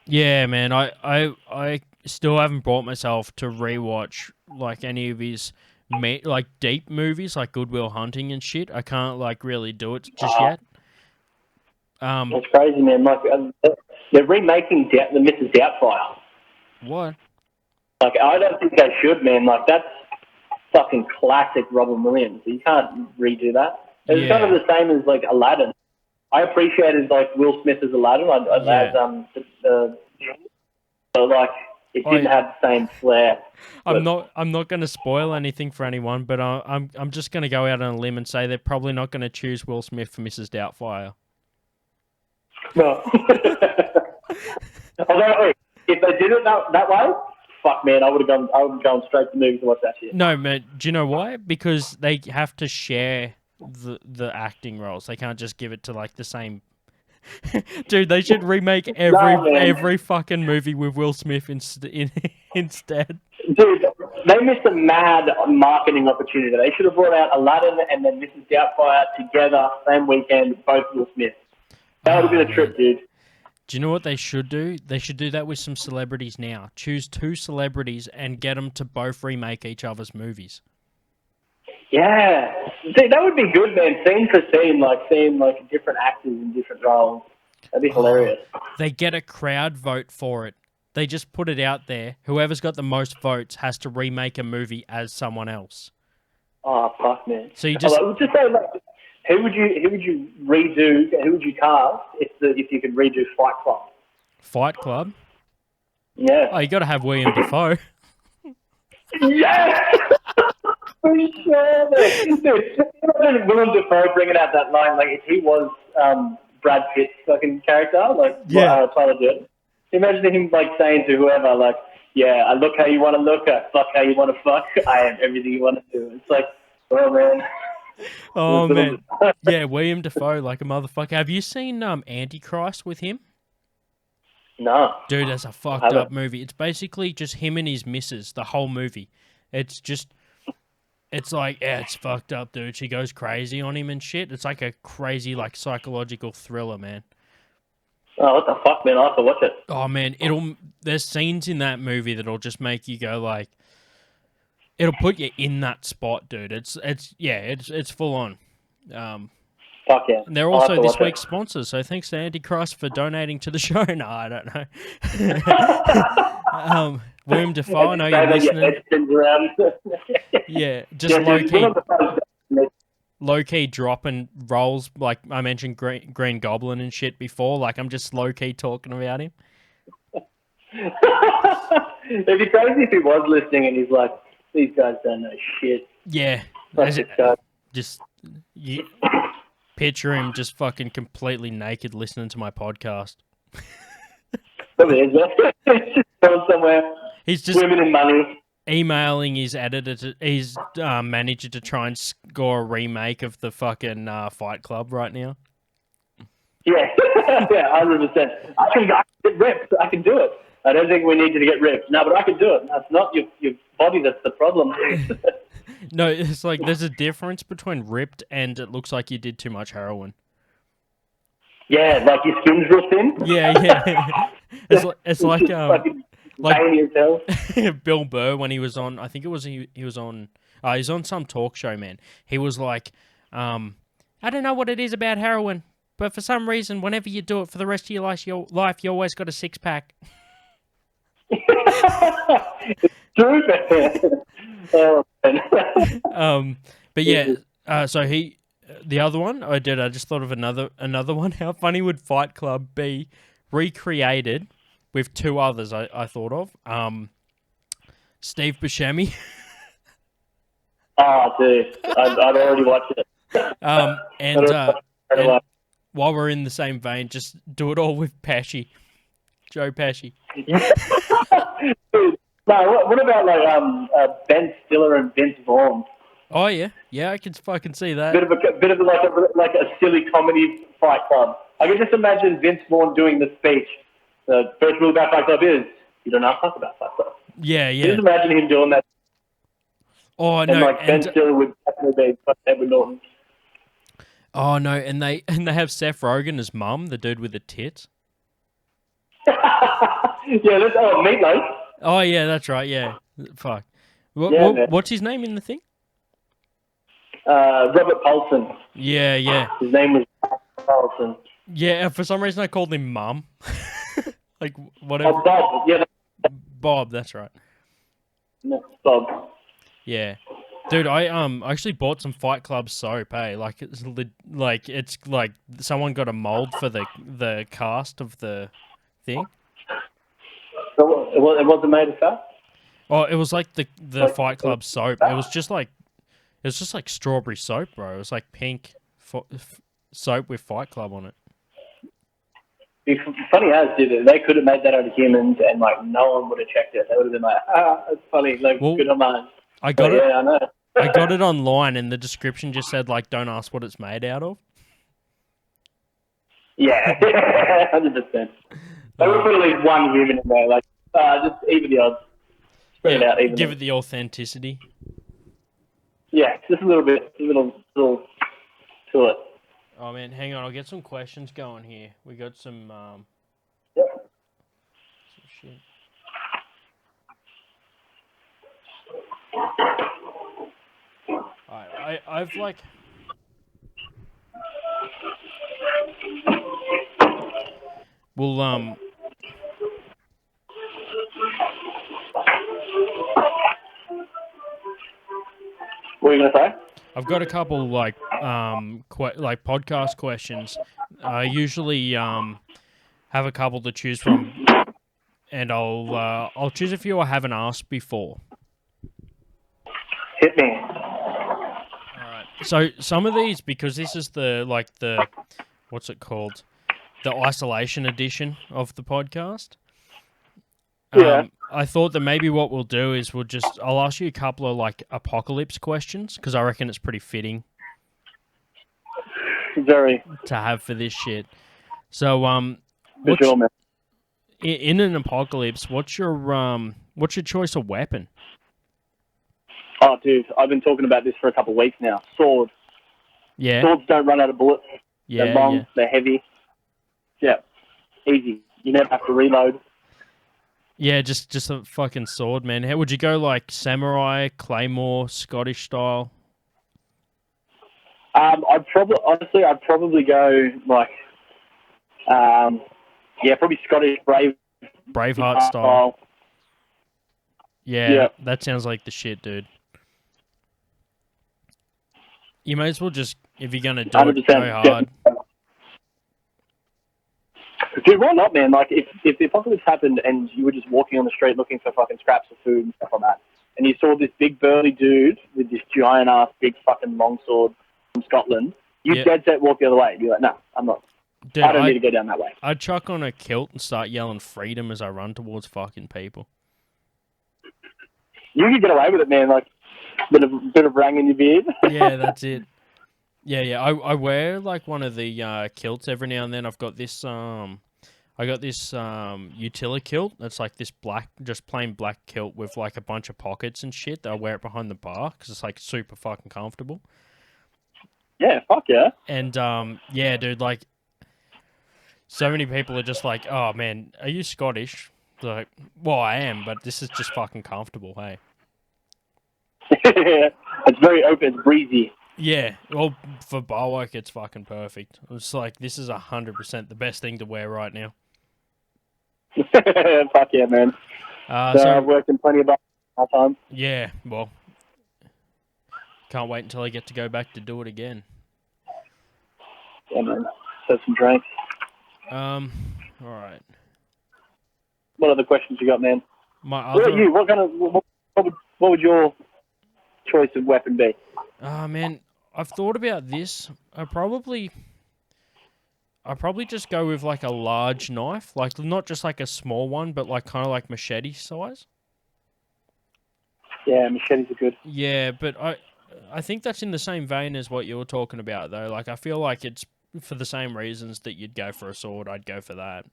Yeah, man. I still haven't brought myself to rewatch like any of his like deep movies like Good Will Hunting and shit. I can't like really do it just yet. That's crazy, man. Like they're remaking the Mrs. Doubtfire. What? Like I don't think they should, man. Like that's fucking classic Robin Williams. You can't redo that. It's kind of the same as like Aladdin. I appreciated like Will Smith as Aladdin. So like. It didn't have the same flair. I'm not going to spoil anything for anyone, but I'm just going to go out on a limb and say they're probably not going to choose Will Smith for Mrs. Doubtfire. No. Although, if they did it that way, fuck man, I would have gone straight to movies to watch that shit. No, man. Do you know why? Because they have to share the acting roles. They can't just give it to like the same. Dude, they should remake every fucking movie with Will Smith instead. Dude, they missed a mad marketing opportunity. They should have brought out Aladdin and then Mrs. Doubtfire together same weekend, both Will Smith. That would have been a trip, dude. Do you know what they should do? They should do that with some celebrities now. Choose 2 celebrities and get them to both remake each other's movies. Yeah, dude, that would be good, man. Scene for scene, seeing different actors in different roles. That'd be hilarious. They get a crowd vote for it. They just put it out there. Whoever's got the most votes has to remake a movie as someone else. Oh fuck, man! So you just say who would you redo? Who would you cast if you could redo Fight Club? Fight Club? Yeah. Oh, you got to have William Dafoe. Yes. For sure, dude. Imagine Willem Dafoe bringing out that line, like if he was Brad Pitt's fucking character, Tyler Durden. Imagine him like saying to whoever, like, "Yeah, I look how you want to look, I fuck how you want to fuck, I am everything you want to do." It's like, oh man. Oh man, yeah, William Dafoe, like a motherfucker. Have you seen Antichrist with him? No, dude, that's a fucked up movie. It's basically just him and his missus, the whole movie. It's like, yeah, it's fucked up, dude. She goes crazy on him and shit. It's like a crazy, like, psychological thriller, man. Oh, what the fuck, man? I have to watch it. Oh, man, there's scenes in that movie that'll just make you go, like, it'll put you in that spot, dude. It's full on. Fuck yeah. And they're also this week's sponsors, so thanks to Antichrist for donating to the show. No, I don't know. William Dafoe, I know you're listening. Yeah, just low-key dropping roles. Like I mentioned Green Goblin and shit before. Like I'm just low-key talking about him. It'd be crazy if he was listening and he's like, these guys don't know shit. Yeah. picture him just fucking completely naked listening to my podcast. He's just going somewhere. He's just swimming in money. Emailing his editor, his manager, to try and score a remake of the fucking Fight Club right now. Yeah, yeah, 100%. I can get ripped. I can do it. I don't think we need you to get ripped. No, but I can do it. That's not your body that's the problem. No, it's like there's a difference between ripped and it looks like you did too much heroin. Yeah, like your skin's real thin. Yeah. It's like Bill Burr when he was on. I think it was he was on. He's on some talk show, man. He was like, I don't know what it is about heroin, but for some reason, whenever you do it for the rest of your life, you always got a 6-pack. It's true, man. Oh, man. But yeah, so the other one I just thought of another one. How funny would Fight Club be recreated with two others I thought of? Steve Buscemi. Oh, dude. I'd already watched it. And while we're in the same vein, just do it all with Pesci. Joe Pesci. Dude, no, what about like Ben Stiller and Vince Vaughn? Oh yeah, I can fucking see that. Bit of like a silly comedy Fight Club. I can just imagine Vince Vaughn doing the speech. The first rule about Fight Club is you do not talk about Fight Club. Yeah. Just imagine him doing that. Oh and no, Ben Stiller would definitely be Edward Norton. Oh no, and they have Seth Rogen as mum, the dude with the tits. Yeah, that's Meatloaf. Oh yeah, that's right. Yeah, fuck. What's his name in the thing? Robert Paulson. Yeah. His name was Paulson. Yeah, for some reason I called him Mum. Like whatever. Oh, Bob. Yeah. Bob, that's right. No, Bob. Yeah. Dude, I actually bought some Fight Club soap, Like it's like someone got a mold for the cast of the thing. So it wasn't made of that? Oh, it was like the Fight Club soap. It was just like strawberry soap, bro. It was like pink soap with Fight Club on it. It's funny as, dude. They could have made that out of humans, and like no one would have checked it. They would have been like, that's funny. Like, good on mine. I got it. Yeah, I know. I got it online, and the description just said like, "Don't ask what it's made out of." Yeah, 100%. They would put at least one human in there, like just even the odds. Spread it out even. Give it the authenticity. Yeah, just a little bit, a little to it. Oh man, hang on, I'll get some questions going here. We got some Yeah. some shit. Alright, I've like we'll What are you gonna say? I've got a couple like podcast questions. I usually have a couple to choose from, and I'll choose a few I haven't asked before. Hit me. All right. So some of these, because this is the what's it called? The isolation edition of the podcast. Yeah. I thought that maybe what we'll do is I'll ask you a couple of like apocalypse questions because I reckon it's pretty fitting. Very. To have for this shit. So Sure, man. In an apocalypse, what's your choice of weapon? Oh, dude, I've been talking about this for a couple of weeks now. Sword. Yeah. Swords don't run out of bullets. Yeah. They're long. Yeah. They're heavy. Yeah. Easy. You never have to reload. Yeah, just a fucking sword, man. How would you go, like samurai, claymore, Scottish style? I'd probably go like, probably Scottish Braveheart style. Yeah, that sounds like the shit, dude. You may as well just, if you're gonna do it, go hard. Dude, why not, man? Like, if the apocalypse happened and you were just walking on the street looking for fucking scraps of food and stuff like that, and you saw this big burly dude with this giant-ass big fucking longsword from Scotland, You dead set walk the other way. You're like, no, I'm not. Dude, I don't need to go down that way. I'd chuck on a kilt and start yelling freedom as I run towards fucking people. You could get away with it, man. Like, bit of rang in your beard. Yeah, that's it. Yeah. I wear like one of the kilts every now and then. I've got this utility kilt that's like this black, just plain black kilt with like a bunch of pockets and shit. That I wear it behind the bar because it's like super fucking comfortable. Yeah, fuck yeah. And yeah, dude, like so many people are just like, oh man, are you Scottish? Like, well, I am, but this is just fucking comfortable, hey. It's very open, it's breezy. Yeah, well, for bar work, it's fucking perfect. It's like, this is 100% the best thing to wear right now. Fuck yeah, man. So I've worked in plenty of bars all time. Yeah, well, can't wait until I get to go back to do it again. Yeah, man. Have some drinks. All right. What other questions you got, man? What about you? What would your choice of weapon be? Man, I've thought about this. I'd probably just go with like a large knife, like not just like a small one, but like kind of like machete size. Yeah, machetes are good. Yeah, but I think that's in the same vein as what you were talking about, though. Like, I feel like it's for the same reasons that you'd go for a sword, I'd go for that.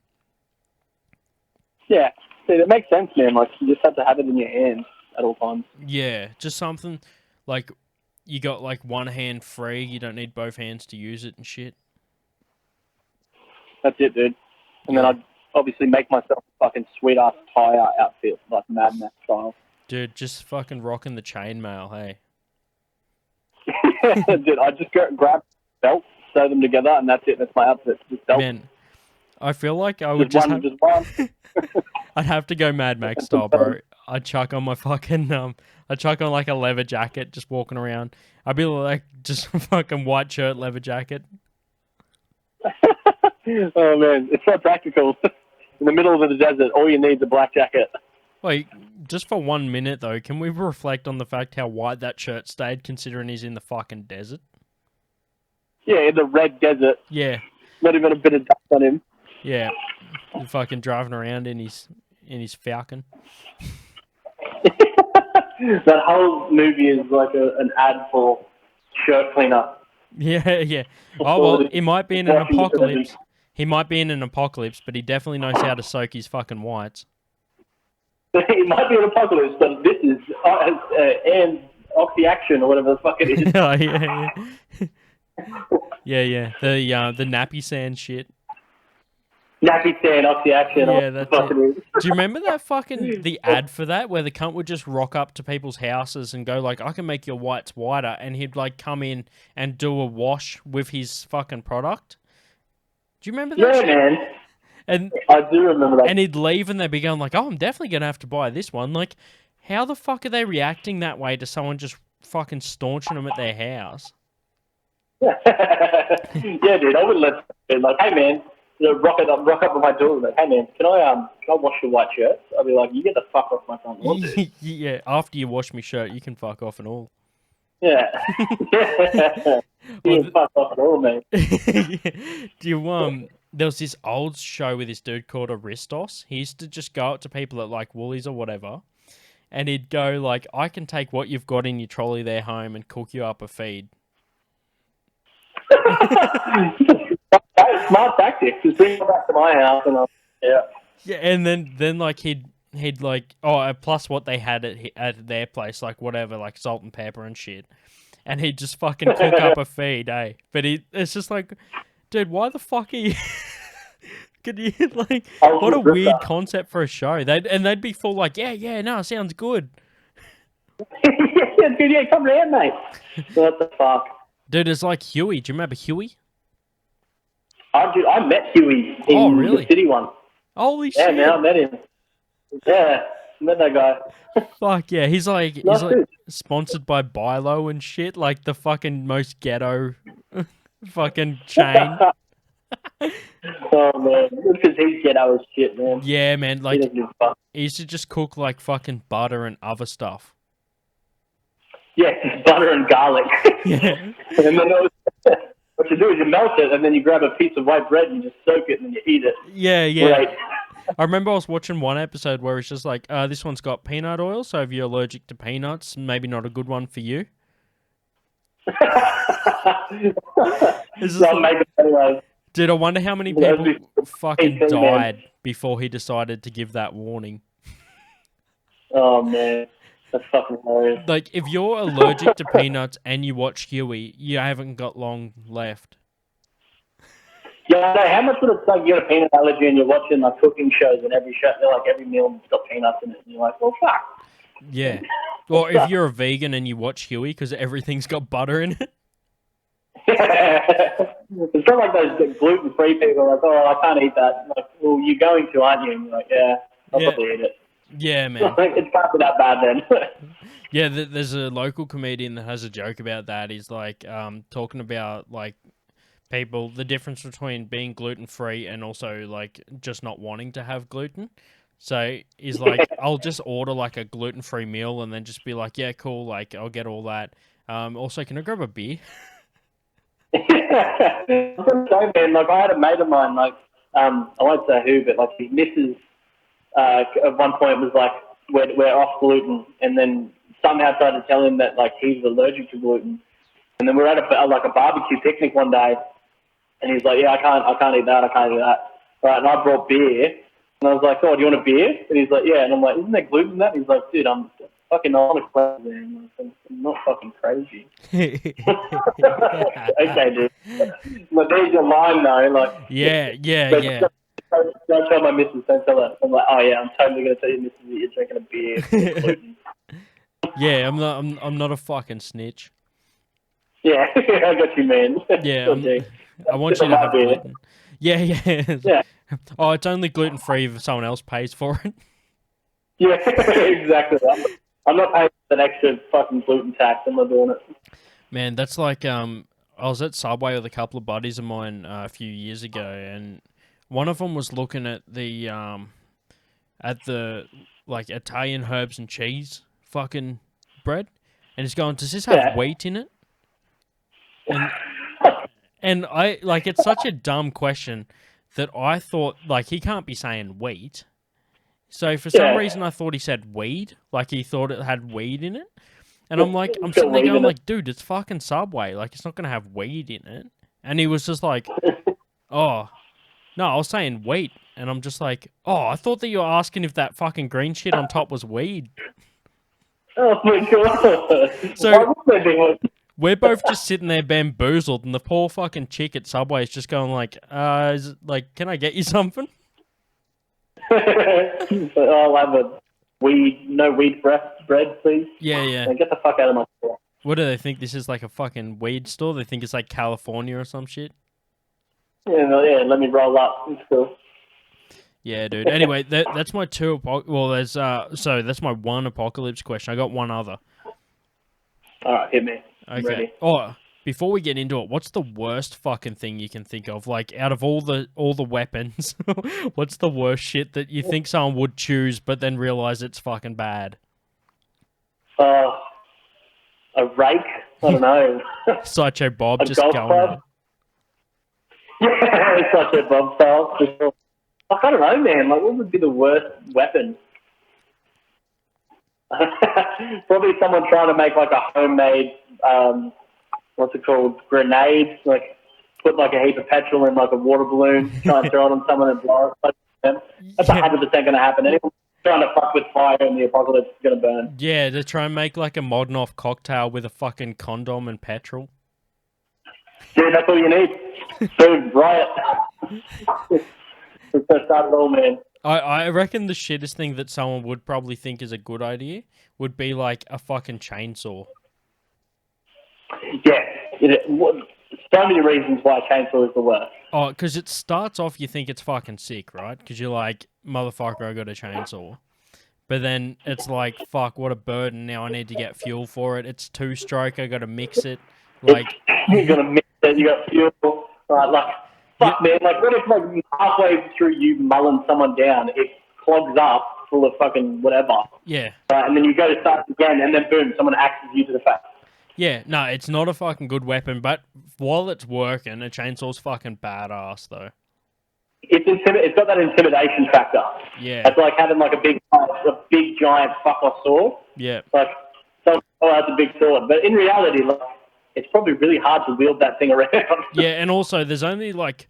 Yeah, see, that makes sense, man. Like, you just have to have it in your hands at all times. Yeah, just something like you got like one hand free, you don't need both hands to use it and shit. That's it, dude. And then I'd obviously make myself a fucking sweet-ass tire outfit, like Mad Max style. Dude, just fucking rocking the chainmail, hey. Dude, I just go grab belts, sew them together, and that's it. That's my outfit. Just belts. Man, I feel like I would just one. I'd have to go Mad Max style, bro. I'd chuck on my fucking I'd chuck on like a leather jacket, just walking around. I'd be like just fucking white shirt, leather jacket. Oh man, it's so practical. In the middle of the desert, all you need is a black jacket. Wait, just for 1 minute though, can we reflect on the fact how white that shirt stayed, considering he's in the fucking desert? Yeah, in the red desert. Yeah. Not even a bit of dust on him. Yeah. He's fucking driving around in his Falcon. That whole movie is like an ad for shirt cleaner. Yeah. Oh, well, he might be in an apocalypse. He might be in an apocalypse, but he definitely knows how to soak his fucking whites. It might be an apocalypse, but this is and oxy-action or whatever the fuck it is. Oh, yeah. The nappy sand shit. Nappy sand, oxy-action. Yeah, that's it. Do you remember that fucking the ad for that where the cunt would just rock up to people's houses and go like, I can make your whites whiter, and he'd like come in and do a wash with his fucking product? Do you remember that shit? Man. And I do remember that. And he'd leave and they'd be going like, oh, I'm definitely going to have to buy this one. Like, how the fuck are they reacting that way to someone just fucking staunching them at their house? Yeah, dude, I wouldn't let it. Like, hey, man, rock up at my door. Like, hey, man, can I wash your white shirts? I'd be like, you get the fuck off my front lawn, dude. Yeah, after you wash my shirt, you can fuck off and all. Yeah. You can fuck off and all, mate. Do you, there was this old show with this dude called Aristos. He used to just go up to people at like Woolies or whatever, and he'd go like, I can take what you've got in your trolley there home and cook you up a feed. Smart tactic. Just bring them back to my house and Yeah, and then like he'd like, plus what they had at their place, like whatever, like salt and pepper and shit, and he'd just fucking cook up a feed, eh? But it's just like, dude, why the fuck are you? Could you like? What a weird concept for a show. They'd be full like, yeah, no, sounds good. Yeah, come round, mate. What the fuck, dude? It's like Huey. Do you remember Huey? I met Huey in the city once. Holy shit! Yeah, man, I met him. Yeah, met that guy. Fuck yeah, he's like sponsored by Bilo and shit, like the fucking most ghetto fucking chain. Oh man, because he's ghetto as shit, man. Yeah, man, like he used to just cook like fucking butter and other stuff. Yeah, butter and garlic. Yeah. And then what's you do is you melt it, and then you grab a piece of white bread and you just soak it and then you eat it. Yeah, yeah. Right. I remember I was watching one episode where it's just like, this one's got peanut oil, so if you're allergic to peanuts, maybe not a good one for you. Dude, I wonder how many people fucking died before he decided to give that warning. Oh, man. That's fucking hilarious. Like, if you're allergic to peanuts and you watch Huey, you haven't got long left. Yeah, I know. How much would it suck? You got a peanut allergy and you're watching like cooking shows, and every show, like every meal's got peanuts in it, and you're like, well, fuck. Yeah. Or if you're a vegan and you watch Huey because everything's got butter in it. It's not like those gluten-free people are like, oh, I can't eat that. Like, well, you're going to, aren't you? And you're like, yeah, I'll probably eat it. Yeah, man. It can't be that bad then. Yeah, there's a local comedian that has a joke about that. He's like talking about like people, the difference between being gluten-free and also like just not wanting to have gluten. So he's like, I'll just order like a gluten-free meal and then just be like, yeah, cool, like I'll get all that. Also, can I grab a beer? I was gonna say, man, like I had a mate of mine, like I won't say who, but like his missus at one point was like, we're off gluten, and then somehow tried to tell him that like he's allergic to gluten, and then we're at a barbecue picnic one day, and he's like, yeah, I can't eat that, right? And I brought beer, and I was like, oh, do you want a beer? And he's like, yeah, and I'm like, isn't there gluten in that? And he's like, dude, I'm fucking on a crazy, man. I'm not fucking crazy. Okay, dude. Like, there's your line, though. Like, yeah. Don't tell my missus. Don't tell her. I'm like, oh yeah, I'm totally gonna tell your missus that you're drinking a beer. Yeah, I'm not a fucking snitch. Yeah, I got you, man. Yeah, I want you to have gluten. Yeah. Oh, it's only gluten free if someone else pays for it. Yeah, exactly. I'm not paying that extra fucking gluten tax. I'm not doing it. Man, that's like I was at Subway with a couple of buddies of mine a few years ago, and one of them was looking at the like Italian herbs and cheese fucking bread, and he's going, does this have wheat in it? And I like, it's such a dumb question that I thought like he can't be saying wheat. So for some reason I thought he said weed, like he thought it had weed in it. And I'm sitting there going like, dude, it's fucking Subway, like it's not gonna have weed in it. And he was just like, oh, no, I was saying wheat. And I'm just like, oh, I thought that you were asking if that fucking green shit on top was weed. Oh my god. So we're both just sitting there bamboozled, and the poor fucking chick at Subway is just going like, can I get you something? I'll have a no weed bread, please. Yeah. Get the fuck out of my store. What do they think? This is like a fucking weed store? They think it's like California or some shit? Yeah, let me roll up. It's cool. Yeah, dude. Anyway, that's my two. That's my one apocalypse question. I got one other. All right, hit me. Okay. Ready. Oh, before we get into it, what's the worst fucking thing you can think of? Like, out of all the weapons, what's the worst shit that you think someone would choose, but then realize it's fucking bad? A rake? I don't know. Sideshow Bob a just golf going club? up. Yeah, Sideshow Bob style. For sure. Like, I don't know, man. Like, what would be the worst weapon? Probably someone trying to make like a homemade, what's it called, grenade. Like, put like a heap of petrol in like a water balloon, try and throw it on someone and blow it. That's 100% going to happen. Anyone trying to fuck with fire in the apocalypse is going to burn. Yeah, to try and make like a modern off cocktail with a fucking condom and petrol. Yeah, that's all you need. Boom, riot. Let's start it all, man. I reckon the shittest thing that someone would probably think is a good idea would be like a fucking chainsaw. Yeah. So many reasons why chainsaw is the worst. Oh, because it starts off, you think it's fucking sick, right? Because you're like, motherfucker, I got a chainsaw. But then it's like, fuck, what a burden. Now I need to get fuel for it. It's two-stroke. I got to mix it. Like, you got to mix it. You got fuel. Right, like, fuck, man. Like, what if like halfway through you mulling someone down, it clogs up full of fucking whatever. Yeah. And then you go to start again, and then boom, someone axes you to the face. Yeah, no, it's not a fucking good weapon, but while it's working, a chainsaw's fucking badass though. It's got that intimidation factor. Yeah. It's like having like a big giant fuck off sword. Yeah. Like, someone has a big sword, but in reality, like, it's probably really hard to wield that thing around. Yeah, and also there's only like,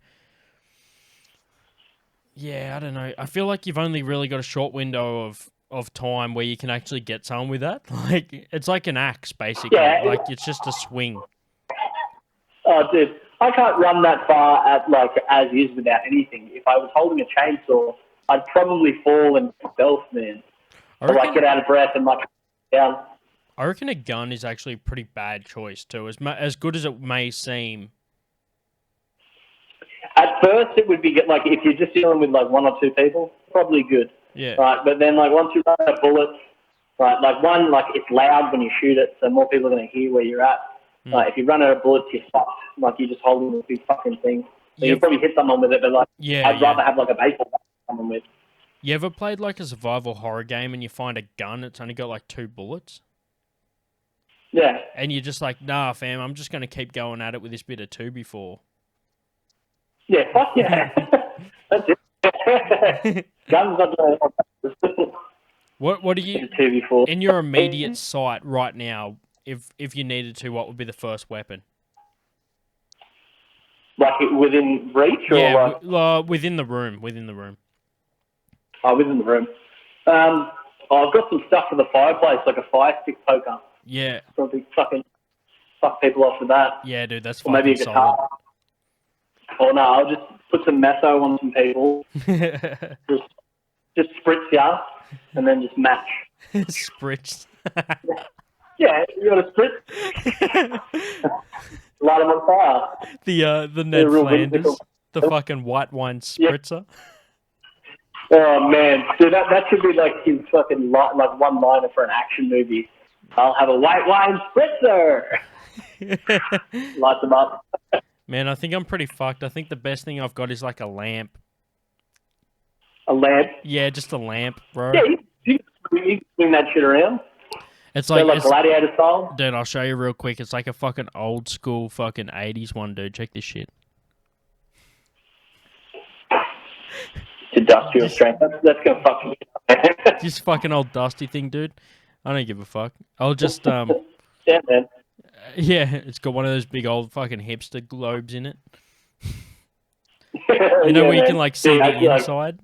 I don't know. I feel like you've only really got a short window of time where you can actually get someone with that. Like, it's like an axe basically. Yeah. Like, it's just a swing. Oh, dude, I can't run that far at like as is without anything. If I was holding a chainsaw, I'd probably fall and stealth, man. Or like get out of breath and like down. I reckon a gun is actually a pretty bad choice too. As good as it may seem. At first, it would be like if you're just dealing with like one or two people, probably good. Yeah. Right, but then like once you run out of bullets, right, like it's loud when you shoot it, so more people are going to hear where you're at. Like if you run out of bullets, you're fucked. Like you're just holding this big fucking thing. So you probably hit someone with it, but like I'd rather have like a baseball bat to someone with. You ever played like a survival horror game and you find a gun that's only got like 2 bullets? Yeah. And you're just like, nah, fam, I'm just going to keep going at it with this bit of 2x4. Yeah, fuck yeah. That's it. Guns not the What do you... 2v4. In your immediate sight right now, if you needed to, what would be the first weapon? Like within reach? Or like... within the room. Within the room. Oh, within the room. I've got some stuff for the fireplace, like a fire stick poker. Yeah. Probably fucking fuck people off with that. Yeah, dude, that's or fucking maybe a guitar. solid. Or no, I'll just put some meso on some people. just spritz ya, and then just match. Spritz. Yeah, you got to spritz. Light them on fire. The Ned Flanders, the fucking white wine spritzer. Yeah. Oh man, dude, that should be like his fucking like one liner for an action movie. I'll have a white wine spritzer. Light them up. Man, I think I'm pretty fucked. I think the best thing I've got is like a lamp. A lamp? Yeah, just a lamp, bro. Yeah, you can swing that shit around. It's like gladiator style. Dude, I'll show you real quick. It's like a fucking old school fucking 80s one, dude. Check this shit. To industrial strength. That's gonna fuck you up. This fucking old dusty thing, dude. I don't give a fuck. I'll just Yeah, man. Yeah, it's got one of those big old fucking hipster globes in it. You know where you can like see the inside?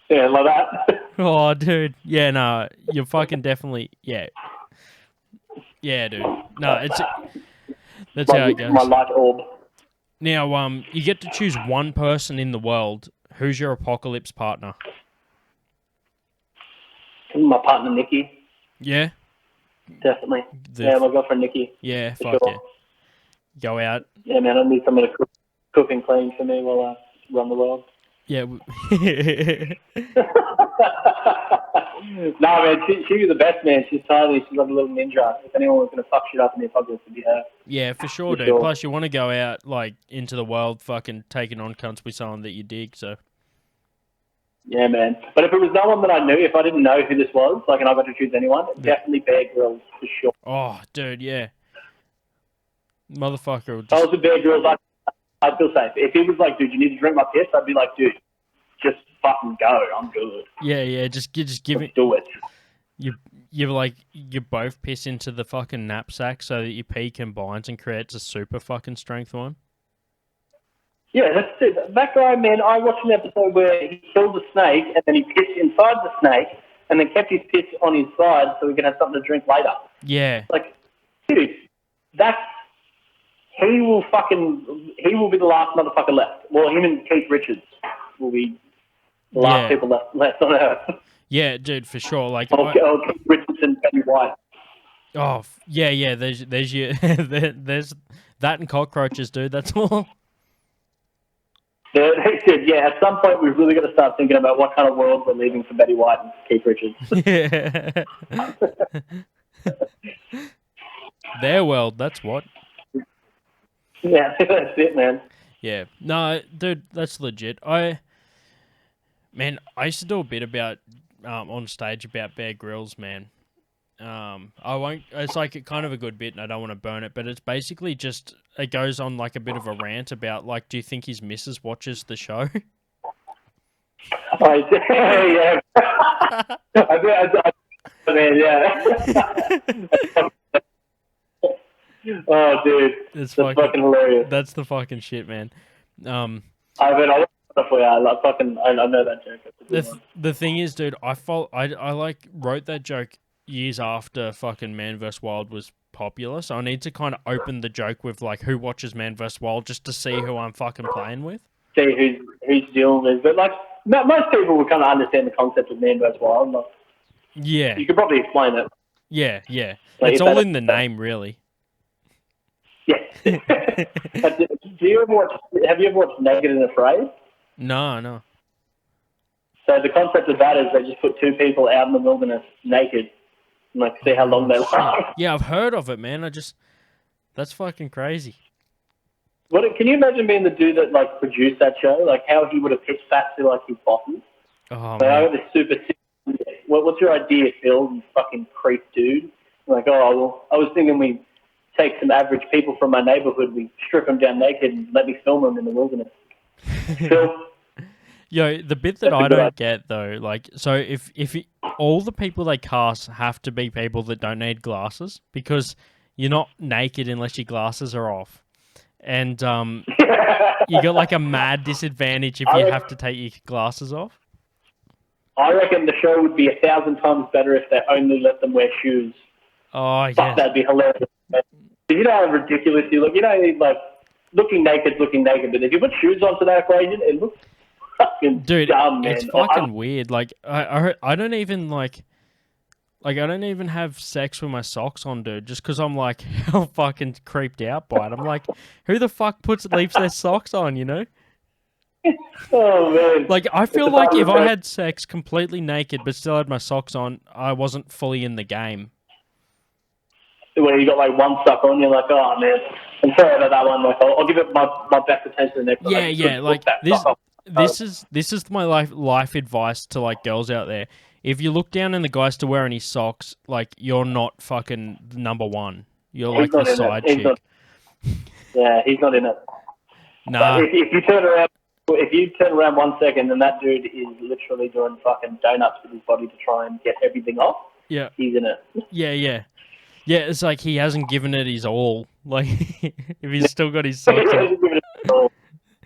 Yeah, like that. Oh, dude. Yeah, no, you're fucking definitely, yeah. Yeah, dude. No, that's how it goes. My light orb. Now, you get to choose one person in the world. Who's your apocalypse partner? My partner, Nikki. Yeah? Definitely. Yeah, my girlfriend, Nikki. Yeah, for fuck sure. yeah. Go out. Yeah, man, I need someone to cook and clean for me while I run the world. Yeah. No, man, she was the best, man. She's tiny. She's like a little ninja. If anyone was going to fuck shit up in the apocalypse, it'd be her. Yeah, for sure, dude. Plus, you want to go out, like, into the world fucking taking on cunts with someone that you dig, so... Yeah, man. But if it was no one that I knew, if I didn't know who this was, like, and I got to choose anyone, definitely Bear Grylls, for sure. Oh, dude, yeah. Motherfucker. If I was with Bear Grylls, I'd feel safe. If he was like, dude, you need to drink my piss, I'd be like, dude, just fucking go. I'm good. Yeah, just give it. Do it. You both piss into the fucking knapsack so that your pee combines and creates a super fucking strength one. Yeah, that's it. That guy, man, I watched an episode where he killed a snake and then he pissed inside the snake and then kept his piss on his side so he could have something to drink later. Yeah. Like, dude, he will be the last motherfucker left. Well, him and Keith Richards will be the last people left on Earth. Yeah, dude, for sure. Like, Keith Richards and Betty White. Oh, yeah. There's there's that and cockroaches, dude. That's all. They said, yeah, at some point we've really got to start thinking about what kind of world we're leaving for Betty White and Keith Richards. Yeah. Their world, that's what. Yeah, that's it, man. Yeah. No, dude, that's legit. I used to do a bit about, on stage about Bear Grylls, man. I won't. It's like kind of a good bit, and I don't want to burn it. But it's basically just it goes on like a bit of a rant about like, do you think his missus watches the show? Oh, yeah. I mean, yeah. Oh, dude, that's fucking hilarious. That's the fucking shit, man. I know that joke. The thing is, dude, I like wrote that joke years after fucking Man vs Wild was popular, so I need to kind of open the joke with like who watches Man vs Wild just to see who I'm fucking playing with. See who's dealing with, but like most people would kind of understand the concept of Man vs Wild. Like, yeah, you could probably explain it. Yeah. Like, it's all in the name, really. Yeah. Have you ever watched Naked and Afraid? No. So the concept of that is they just put two people out in the wilderness naked and like see how long they last. Yeah, I've heard of it, man. That's fucking crazy. Can you imagine being the dude that like produced that show? Like how he would have pitched that to like his bosses? Oh, so man. I got this super. What's your idea, Phil? You fucking creep dude. I'm like, well, I was thinking we take some average people from my neighborhood, we strip them down naked and let me film them in the wilderness. Phil. Yo, the bit that I don't get though, like, so if all the people they cast have to be people that don't need glasses, because you're not naked unless your glasses are off, and you got like a mad disadvantage if you have to take your glasses off. I reckon the show would be 1,000 times better if they only let them wear shoes. Oh yeah, that'd be hilarious. You know how ridiculous you look. You know, like looking naked, but if you put shoes onto that equation, it looks fucking dumb, man. It's fucking weird. Like I don't even like I don't even have sex with my socks on, dude. Just because I'm like how fucking creeped out by it. I'm like, who the fuck leaves their socks on? You know? Oh man! Like I feel like if I had sex completely naked but still had my socks on, I wasn't fully in the game. Where you got like one sock on, you're like, oh man, I'm sorry about that one. Like, I'll give it my best attention next time. Yeah. Like this is my life advice to like girls out there. If you look down in the guys to wearing his socks, like you're not fucking number one. You're like the side chick. Yeah, he's not in it. Nah. If you turn around 1 second and that dude is literally doing fucking donuts with his body to try and get everything off, yeah, he's in it. Yeah. Yeah, it's like he hasn't given it his all. Like, if he's still got his socks on.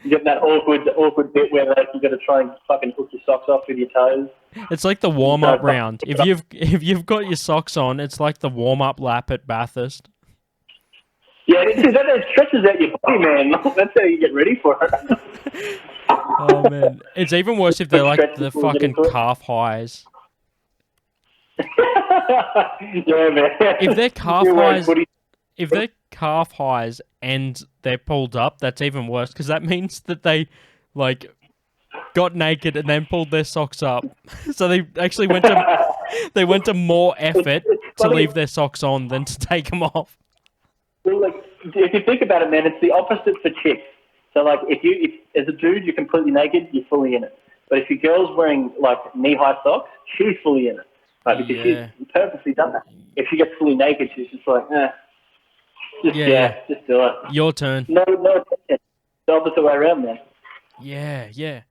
You get that awkward bit where like, you got to try and fucking hook your socks off with your toes. It's like the warm-up round. If you've got your socks on, it's like the warm-up lap at Bathurst. Yeah, that stretches out your body, man. That's how you get ready for it. Oh, man. It's even worse if they're like the fucking calf highs. Yeah, man. If they're calf highs and they're pulled up, that's even worse because that means that they like got naked and then pulled their socks up. So they actually went to more effort to leave their socks on than to take them off. Well, like if you think about it, man, it's the opposite for chicks. So like if as a dude you're completely naked, you're fully in it. But if your girl's wearing like knee-high socks, she's fully in it. Right, because she's purposely done that. If she gets fully naked, she's just like, just do it. Your turn. No attention. It's the opposite way around, man. Yeah.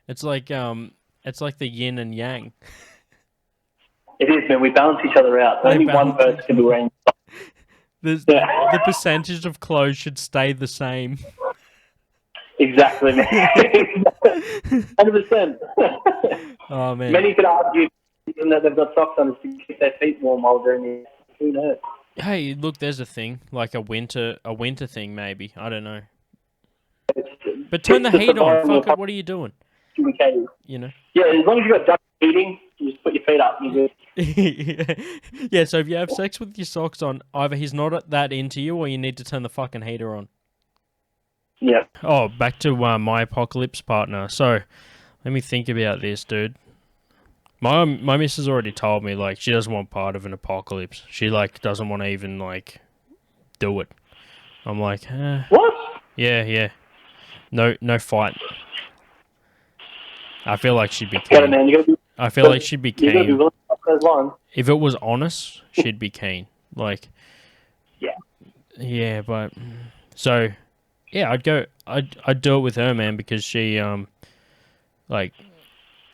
It's like the yin and yang. It is, man. We balance each other out. Only one person can be wearing socks. The percentage of clothes should stay the same. Exactly, man. 100%. Oh man. Many could argue even though they've got socks on is to keep their feet warm while doing it. Who knows? Hey, look, there's a thing like a winter thing, maybe. I don't know. But turn the heat on. Fuck it. What are you doing? Stewi Keyes. You know. Yeah, as long as you've got duct heating, you just put your feet up and you're good. Yeah. So if you have sex with your socks on, either he's not that into you, or you need to turn the fucking heater on. Yeah. Oh, back to my apocalypse partner. So, let me think about this, dude. My missus already told me, like, she doesn't want part of an apocalypse. She, like, doesn't want to even, like, do it. I'm like, What? Yeah. No fight. I feel like she'd be keen. Man, I feel like she'd be keen. those lines. If it was honest, she'd be keen. Like, yeah. Yeah, but so yeah, I'd do it with her, man, because she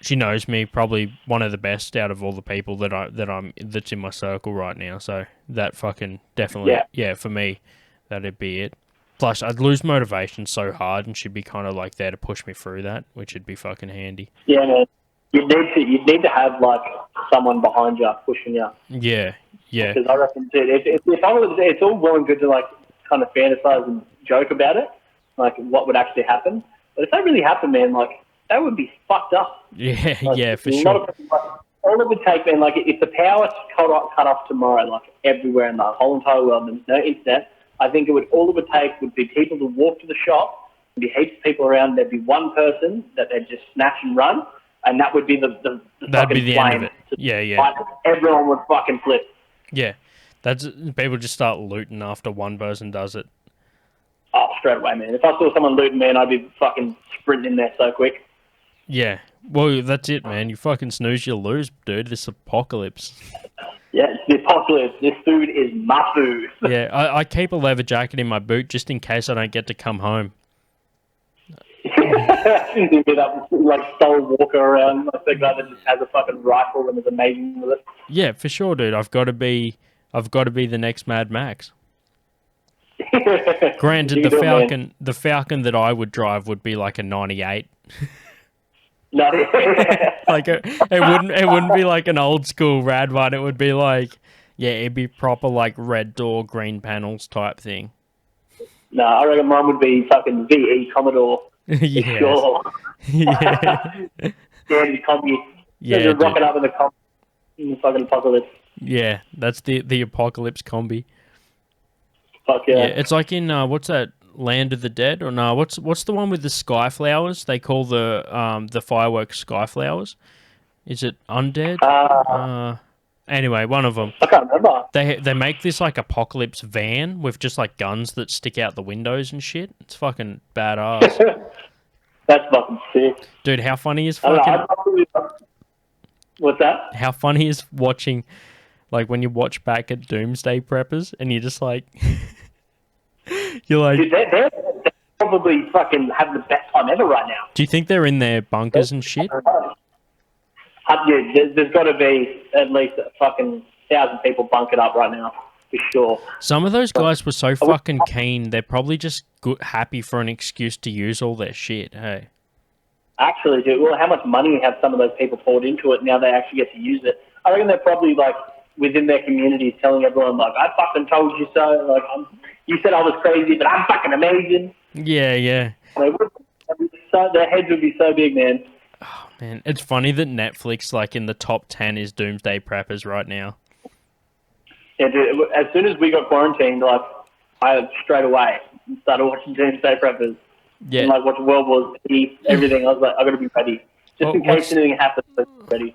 she knows me, probably one of the best out of all the people that's in my circle right now. So that fucking definitely, yeah, for me, that'd be it. Plus, I'd lose motivation so hard, and she'd be kind of like there to push me through that, which would be fucking handy. Yeah, man. You'd need to have like someone behind you pushing you. Yeah, yeah. Because I reckon, dude, it's all well and good to like kind of fantasize and joke about it, like what would actually happen. But if that really happened, man, like that would be fucked up. Yeah, like, yeah, for sure. All it would take, man, like if the power's cut off tomorrow, like everywhere in the whole entire world, and there's no internet, I think all it would take would be people to walk to the shop, there'd be heaps of people around, there'd be one person that they'd just snatch and run, and that would be the that'd be the end of it. Yeah, yeah. Like, everyone would fucking flip. Yeah, people just start looting after one person does it. Oh, straight away, man. If I saw someone looting, man, I'd be fucking sprinting in there so quick. Yeah. Well, that's it, man. You fucking snooze, you lose, dude. This apocalypse. Yeah, it's the apocalypse. This food is my food. Yeah, I keep a leather jacket in my boot just in case I don't get to come home. You get up like Soul Walker around, like the guy that just has a fucking rifle and is amazing with it. Yeah, for sure, dude. I've got to be the next Mad Max. Granted, the Falcon that I would drive would be like a 98. No. Like it wouldn't be like an old school rad one. It would be like, yeah, it'd be proper like red door, green panels type thing. No, I reckon mine would be fucking VE Commodore. Yeah. Sure. Yeah. Dandy combi. Yeah, just rocking up in the fucking apocalypse. Yeah, that's the apocalypse combi. Fuck yeah. It's like in what's that, Land of the Dead, or no? What's the one with the sky flowers? They call the fireworks sky flowers. Is it Undead? Anyway, one of them. I can't remember. They make this like apocalypse van with just like guns that stick out the windows and shit. It's fucking badass. That's fucking sick. Dude, how funny is fucking... What's that? How funny is watching, like when you watch back at Doomsday Preppers and you're just like... you're like... Dude, they probably fucking have the best time ever right now. Do you think they're in their bunkers and shit? Yeah, there's got to be at least a fucking 1,000 people bunkered up right now, for sure. Some of those guys were so fucking keen, they're probably just happy for an excuse to use all their shit, hey? Actually, dude, well, how much money have some of those people poured into it, now they actually get to use it? I reckon they're probably, like, within their communities telling everyone, like, I fucking told you so, like, you said I was crazy, but I'm fucking amazing. Yeah, yeah. Their heads would be so big, man. Oh, man, it's funny that Netflix, like, in the top 10 is Doomsday Preppers right now. Yeah, dude, as soon as we got quarantined, like, I straight away started watching Doomsday Preppers. Yeah. And, like, watch World War Z, everything. I was like, I got to be ready. Just in case anything happens, let's be ready.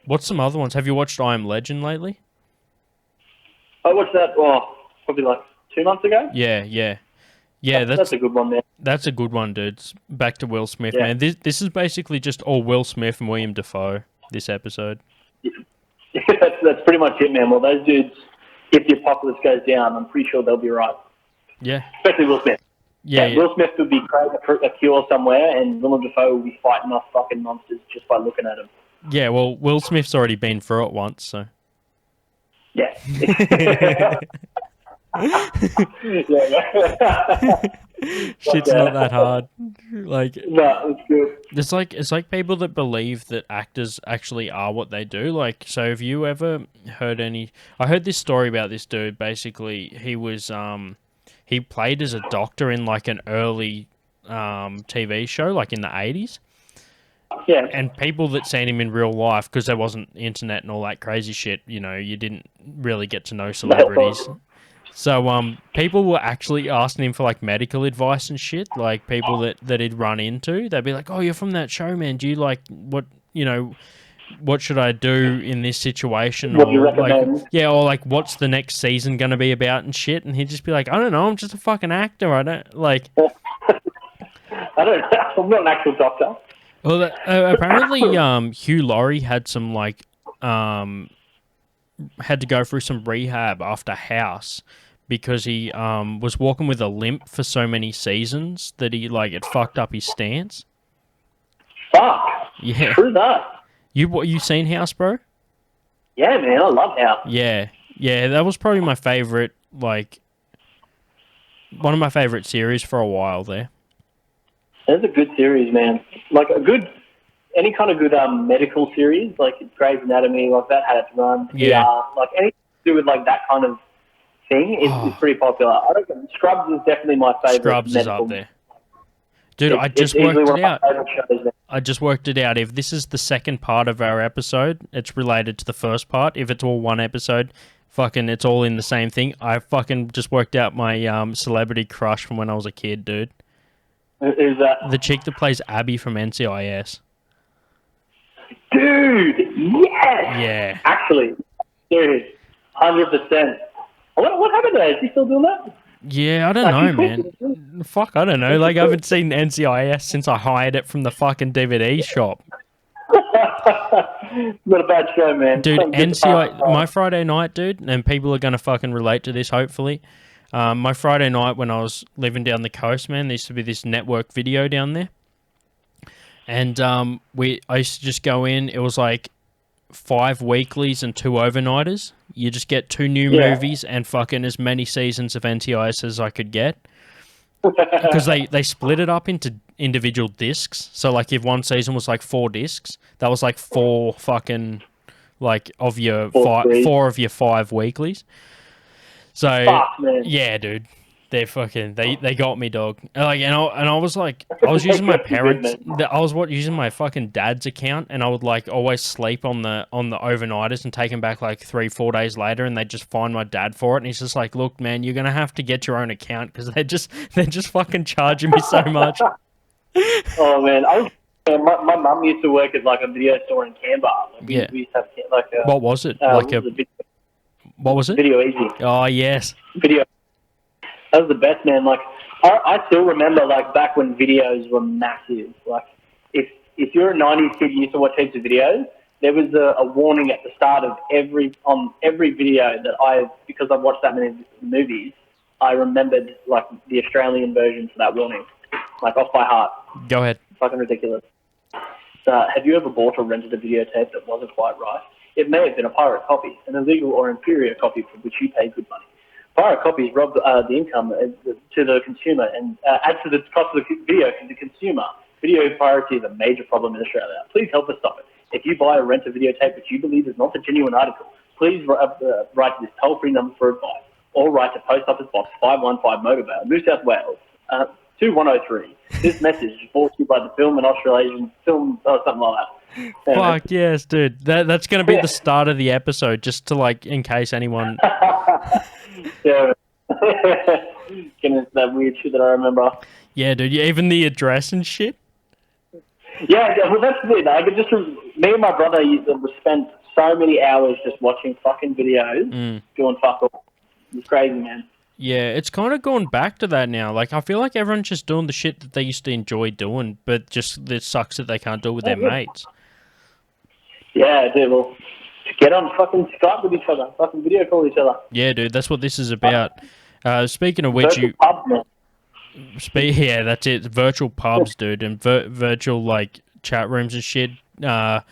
What's some other ones? Have you watched I Am Legend lately? I watched that, probably like 2 months ago. Yeah, yeah. Yeah, that's a good one, man. That's a good one, dude. It's back to Will Smith, Yeah. man. This is basically just all Will Smith and William Dafoe, this episode. Yeah, that's pretty much it, man. Well, those dudes, if the apocalypse goes down, I'm pretty sure they'll be right. Yeah. Especially Will Smith. Yeah. Will Smith would be creating a cure somewhere, and Willem Dafoe will be fighting off fucking monsters just by looking at him. Yeah, well, Will Smith's already been through it once, so... Yeah. Shit's not that hard. Like, no, it's good. It's like people that believe that actors actually are what they do. Like, so have you ever heard any? I heard this story about this dude. Basically, he was he played as a doctor in like an early TV show, like in the 80s. Yeah. And people that seen him in real life, because there wasn't internet and all that crazy shit, you know, you didn't really get to know celebrities. So people were actually asking him for like medical advice and shit, like people that he'd run into. They'd be like, "Oh, you're from that show, man. Do you like what should I do in this situation?" What do you recommend? Like, yeah, or like, what's the next season going to be about and shit? And he'd just be like, "I don't know. I'm just a fucking actor. I don't like." I'm not an actual doctor. Well, apparently, Hugh Laurie had some like had to go through some rehab after House because he was walking with a limp for so many seasons that he like it fucked up his stance. Fuck. Yeah. True that. You seen House, bro? Yeah, man. I love House. Yeah. Yeah, that was probably my favorite, like, one of my favorite series for a while there. That's a good series, man. Like any kind of good medical series, like Grey's Anatomy, like that had its run. Yeah. Like anything to do with like that kind of thing is pretty popular. I reckon Scrubs is definitely my favorite. Scrubs is up there. Dude, I just worked it out. I just worked it out. If this is the second part of our episode, it's related to the first part. If it's all one episode, fucking it's all in the same thing. I fucking just worked out my celebrity crush from when I was a kid, dude. Who's that? The chick that plays Abby from NCIS. Dude, yes! Yeah. Actually, dude, 100%. What happened to her? Is he still doing that? Yeah, I don't know, man. Fuck, I don't know. Like, I haven't seen NCIS since I hired it from the fucking DVD shop. Not a bad show, man. Dude, my Friday night, dude, and people are going to fucking relate to this, hopefully. My Friday night when I was living down the coast, man, there used to be this network video down there. And I used to just go in. It was like 5 weeklies and 2 overnighters. You just get 2 new movies and fucking as many seasons of NCIS as I could get. Because they split it up into individual discs. So like if one season was like 4 discs, that was like 4 fucking like of your 4 of your 5 weeklies. So yeah, dude. They fucking they got me, dog. Like and I was like I was using my parents. Using my fucking dad's account, and I would like always sleep on the overnighters and take them back like 3-4 days later, and they'd just find my dad for it. And he's just like, "Look, man, you're gonna have to get your own account because they're just fucking charging me so much." Oh man, my mum used to work at like a video store in Canberra. We used to have like what was it? What was it? Video Easy. Oh yes. Video. That was the best, man. Like, I still remember, like, back when videos were massive. Like, if you're a 90s kid you used to watch heaps of videos, there was a warning at the start of every video that because I've watched that many movies, I remembered, like, the Australian version for that warning. Like, off by heart. Go ahead. Fucking ridiculous. Have you ever bought or rented a videotape that wasn't quite right? It may have been a pirate copy, an illegal or inferior copy for which you paid good money. Pirate copies rob the income to the consumer and add to the cost of the video to the consumer. Video piracy is a major problem in Australia. Please help us stop it. If you buy or rent a videotape which you believe is not a genuine article, please write this toll-free number for advice or write to Post Office Box 515 Motorvale, New South Wales, 2103. This message is brought to you by the Film and Australasian Film, or something like that. Fuck yes, dude. That's going to be the start of the episode, just to like, in case anyone. Yeah. Getting into that weird shit that I remember. Yeah, dude. Even the address and shit. Yeah, well, that's it. Me and my brother spent so many hours just watching fucking videos, doing fuck all. It's crazy, man. Yeah, it's kind of going back to that now. Like, I feel like everyone's just doing the shit that they used to enjoy doing, but just it sucks that they can't do it with their mates. Yeah, dude. Well, get on fucking Skype with each other, fucking video call each other. Yeah, dude, that's what this is about. Speaking of which, yeah, that's it. Virtual pubs, dude, and virtual like chat rooms and shit. I'd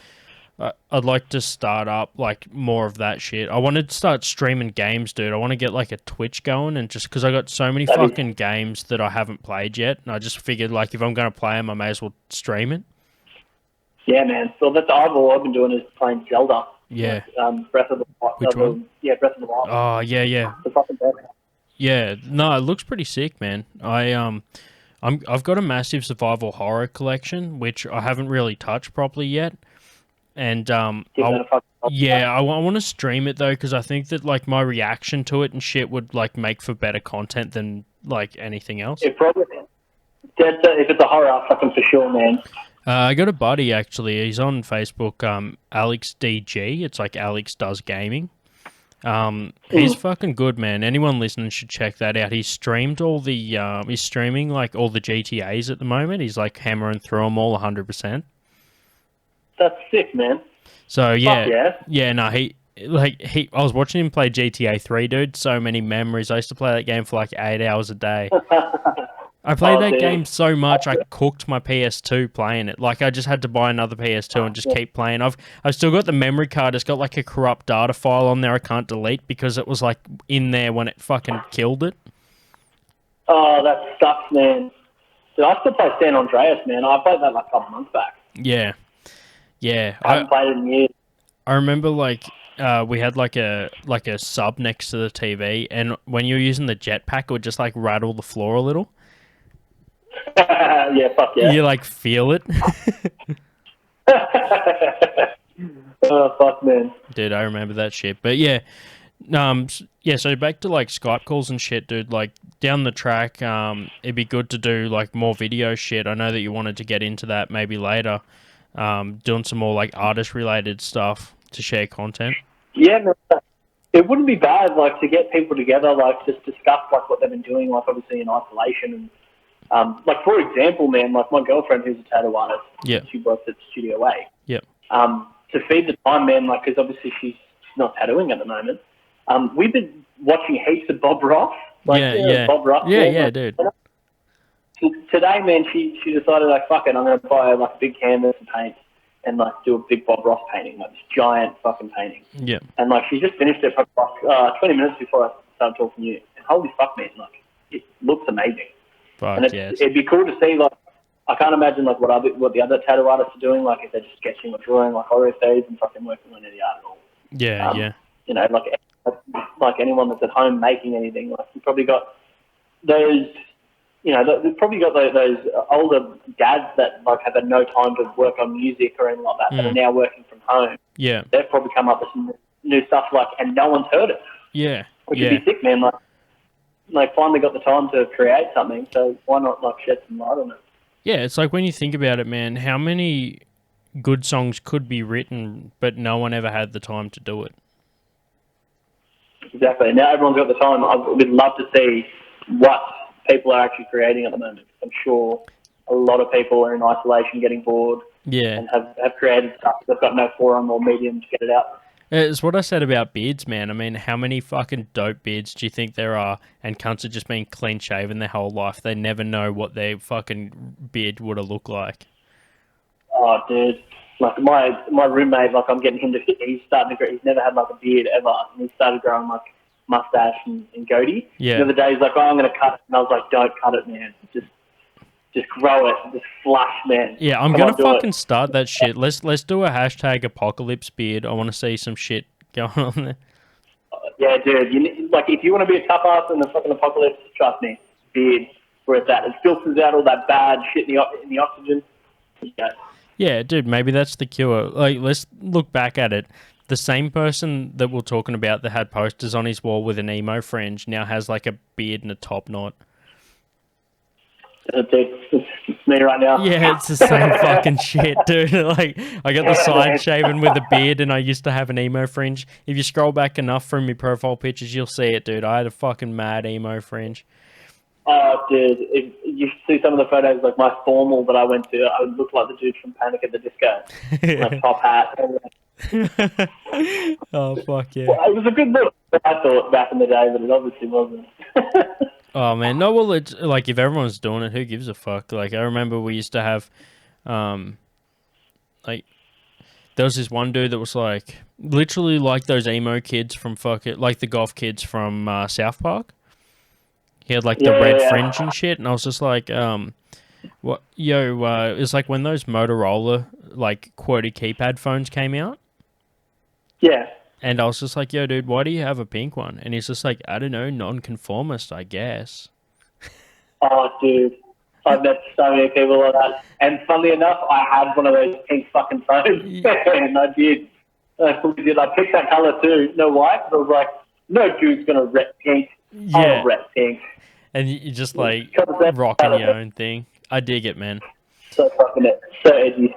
like to start up like more of that shit. I wanted to start streaming games, dude. I want to get like a Twitch going, and just because I got so many fucking games that I haven't played yet, and I just figured like if I'm going to play them, I may as well stream it. Yeah, man. So that's all I've been doing is playing Zelda. Yeah. Like, Breath of the Wild. Which one? Yeah, Breath of the Wild. Oh, yeah. The fucking best. Yeah, no, it looks pretty sick, man. I've got a massive survival horror collection, which I haven't really touched properly yet. And I want to stream it though, because I think that like my reaction to it and shit would like make for better content than like anything else. It probably if it's a horror, fucking for sure, man. I got a buddy actually. He's on Facebook. Alex DG. It's like Alex Does Gaming. He's fucking good, man. Anyone listening should check that out. He's streamed all the he's streaming like all the GTAs at the moment. He's like hammering through them all 100%. That's sick, man. So yeah, no, I was watching him play GTA 3, dude. So many memories. I used to play that game for like 8 hours a day. I played that game so much, I cooked my PS2 playing it. Like, I just had to buy another PS2 and just keep playing. I've still got the memory card. It's got, like, a corrupt data file on there I can't delete because it was, like, in there when it fucking killed it. Oh, that sucks, man. Dude, I still play San Andreas, man. I played that, like, a couple months back. Yeah. I haven't played it in years. I remember, like, we had, like a sub next to the TV, and when you were using the jetpack, it would just, like, rattle the floor a little. Yeah, fuck yeah. You, like, feel it. Oh, fuck, man. Dude, I remember that shit. But, yeah, so back to, like, Skype calls and shit, dude. Like, down the track, it'd be good to do, like, more video shit. I know that you wanted to get into that maybe later, doing some more, like, artist-related stuff to share content. Yeah, man. It wouldn't be bad, like, to get people together, like, just discuss, like, what they've been doing, like, obviously in isolation and like, for example, man, like my girlfriend who's a tattoo artist, she works at Studio A. Yep. To feed the time, man, like, because obviously she's not tattooing at the moment, we've been watching heaps of Bob Ross. Like, Bob Ross. Yeah, dude. Today, man, she decided, like, fuck it, I'm going to buy, like, a big canvas and paint and, like, do a big Bob Ross painting, like, this giant fucking painting. Yeah. And, like, she just finished it for, like, 20 minutes before I started talking to you. And holy fuck, man, like, it looks amazing. Fuck, and it'd be cool to see, like, I can't imagine, like, what the other tattoo artists are doing, like, if they're just sketching or drawing, like, horror stage and fucking working on any art at all. Yeah. You know, like anyone that's at home making anything, like, you've probably got those, you know, they've probably got those older dads that, like, have had no time to work on music or anything like that, that are now working from home. Yeah. They've probably come up with some new stuff, like, and no one's heard it. Yeah. Which would be sick, man, like finally got the time to create something, so why not, like, shed some light on it? Yeah, it's like when you think about it, man, how many good songs could be written, but no one ever had the time to do it? Exactly. Now everyone's got the time. I would love to see what people are actually creating at the moment. I'm sure a lot of people are in isolation, getting bored, and have created stuff. They've got no forum or medium to get it out. It's what I said about beards, man. I mean, how many fucking dope beards do you think there are? And cunts are just being clean shaven their whole life. They never know what their fucking beard would have looked like. Oh, dude. Like, my roommate, like, I'm getting him to, he's starting to grow, he's never had, like, a beard ever. And he started growing, like, mustache and goatee. Yeah. The other day, he's like, I'm going to cut it. And I was like, don't cut it, man. Just grow it. Just flush, man. Yeah, I'm going to fucking start that shit. Let's do a hashtag apocalypse beard. I want to see some shit going on there. Yeah, dude. Like, if you want to be a tough ass in the fucking apocalypse, trust me, beard, where it's at. It filters out all that bad shit in the oxygen. Yeah, dude, maybe that's the cure. Like, let's look back at it. The same person that we're talking about that had posters on his wall with an emo fringe now has, like, a beard and a top knot. It's me right now. Yeah, it's the same fucking shit, dude. Like, I got the side shaven with a beard, and I used to have an emo fringe. If you scroll back enough from my profile pictures, you'll see it, dude. I had a fucking mad emo fringe. Oh, dude, if you see some of the photos, like my formal that I went to, I would look like the dude from Panic at the Disco. Like, top hat. Oh, fuck yeah. Well, it was a good look, I thought, back in the day, but it obviously wasn't. Oh, man. No, well, it's like, if everyone's doing it, who gives a fuck? Like, I remember we used to have, like, there was this one dude that was, like, literally like those emo kids from like the goth kids from South Park. He had, like, the red fringe and shit, and I was just like, what? It's like when those Motorola, like, QWERTY keypad phones came out. Yeah. And I was just like, yo, dude, why do you have a pink one? And he's just like, I don't know, nonconformist, I guess. Oh, dude. I've met so many people like that. And funnily enough, I had one of those pink fucking phones. And I did. I picked that colour too. You know why? Because I was like, no dude's going to rep pink. Yeah. I'll rep pink. And you're just like rocking your own thing. I dig it, man. So fucking it. So edgy.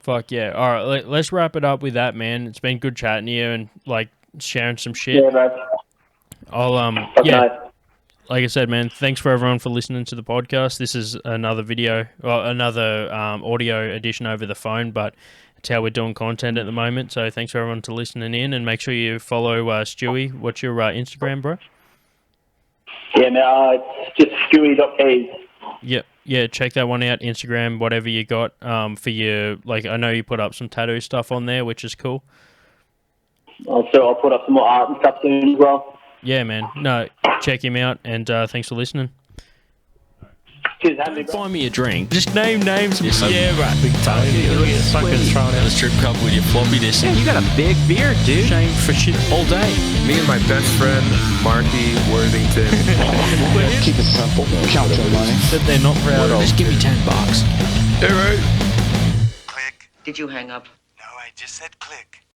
Fuck yeah. All right, let's wrap it up with that, man. It's been good chatting to you and, like, sharing some shit. Yeah, man. Like I said, man, thanks for everyone for listening to the podcast. This is another audio edition over the phone, but it's how we're doing content at the moment. So thanks for everyone to listening in, and make sure you follow Stewie. What's your Instagram, bro? Yeah, no, it's just Stewi.Keyes. Yep. Yeah, check that one out. Instagram, whatever you got for your, like, I know you put up some tattoo stuff on there, which is cool. Also, I'll put up some more art and stuff soon as well. Yeah, man. No, check him out, and thanks for listening. Cheers, have me, bro. Find me a drink. Just name names. Yes, Yeah, right. Big time. You're fucking thrown out. The strip club with your floppy disk. Yeah, you got a big beard, dude. Shame for shit all day. Me and my best friend, Marky Worthington. Keep it simple. Count your money. That they're not proud of. Just give me $10. Hey, right? Click. Did you hang up? No, I just said click.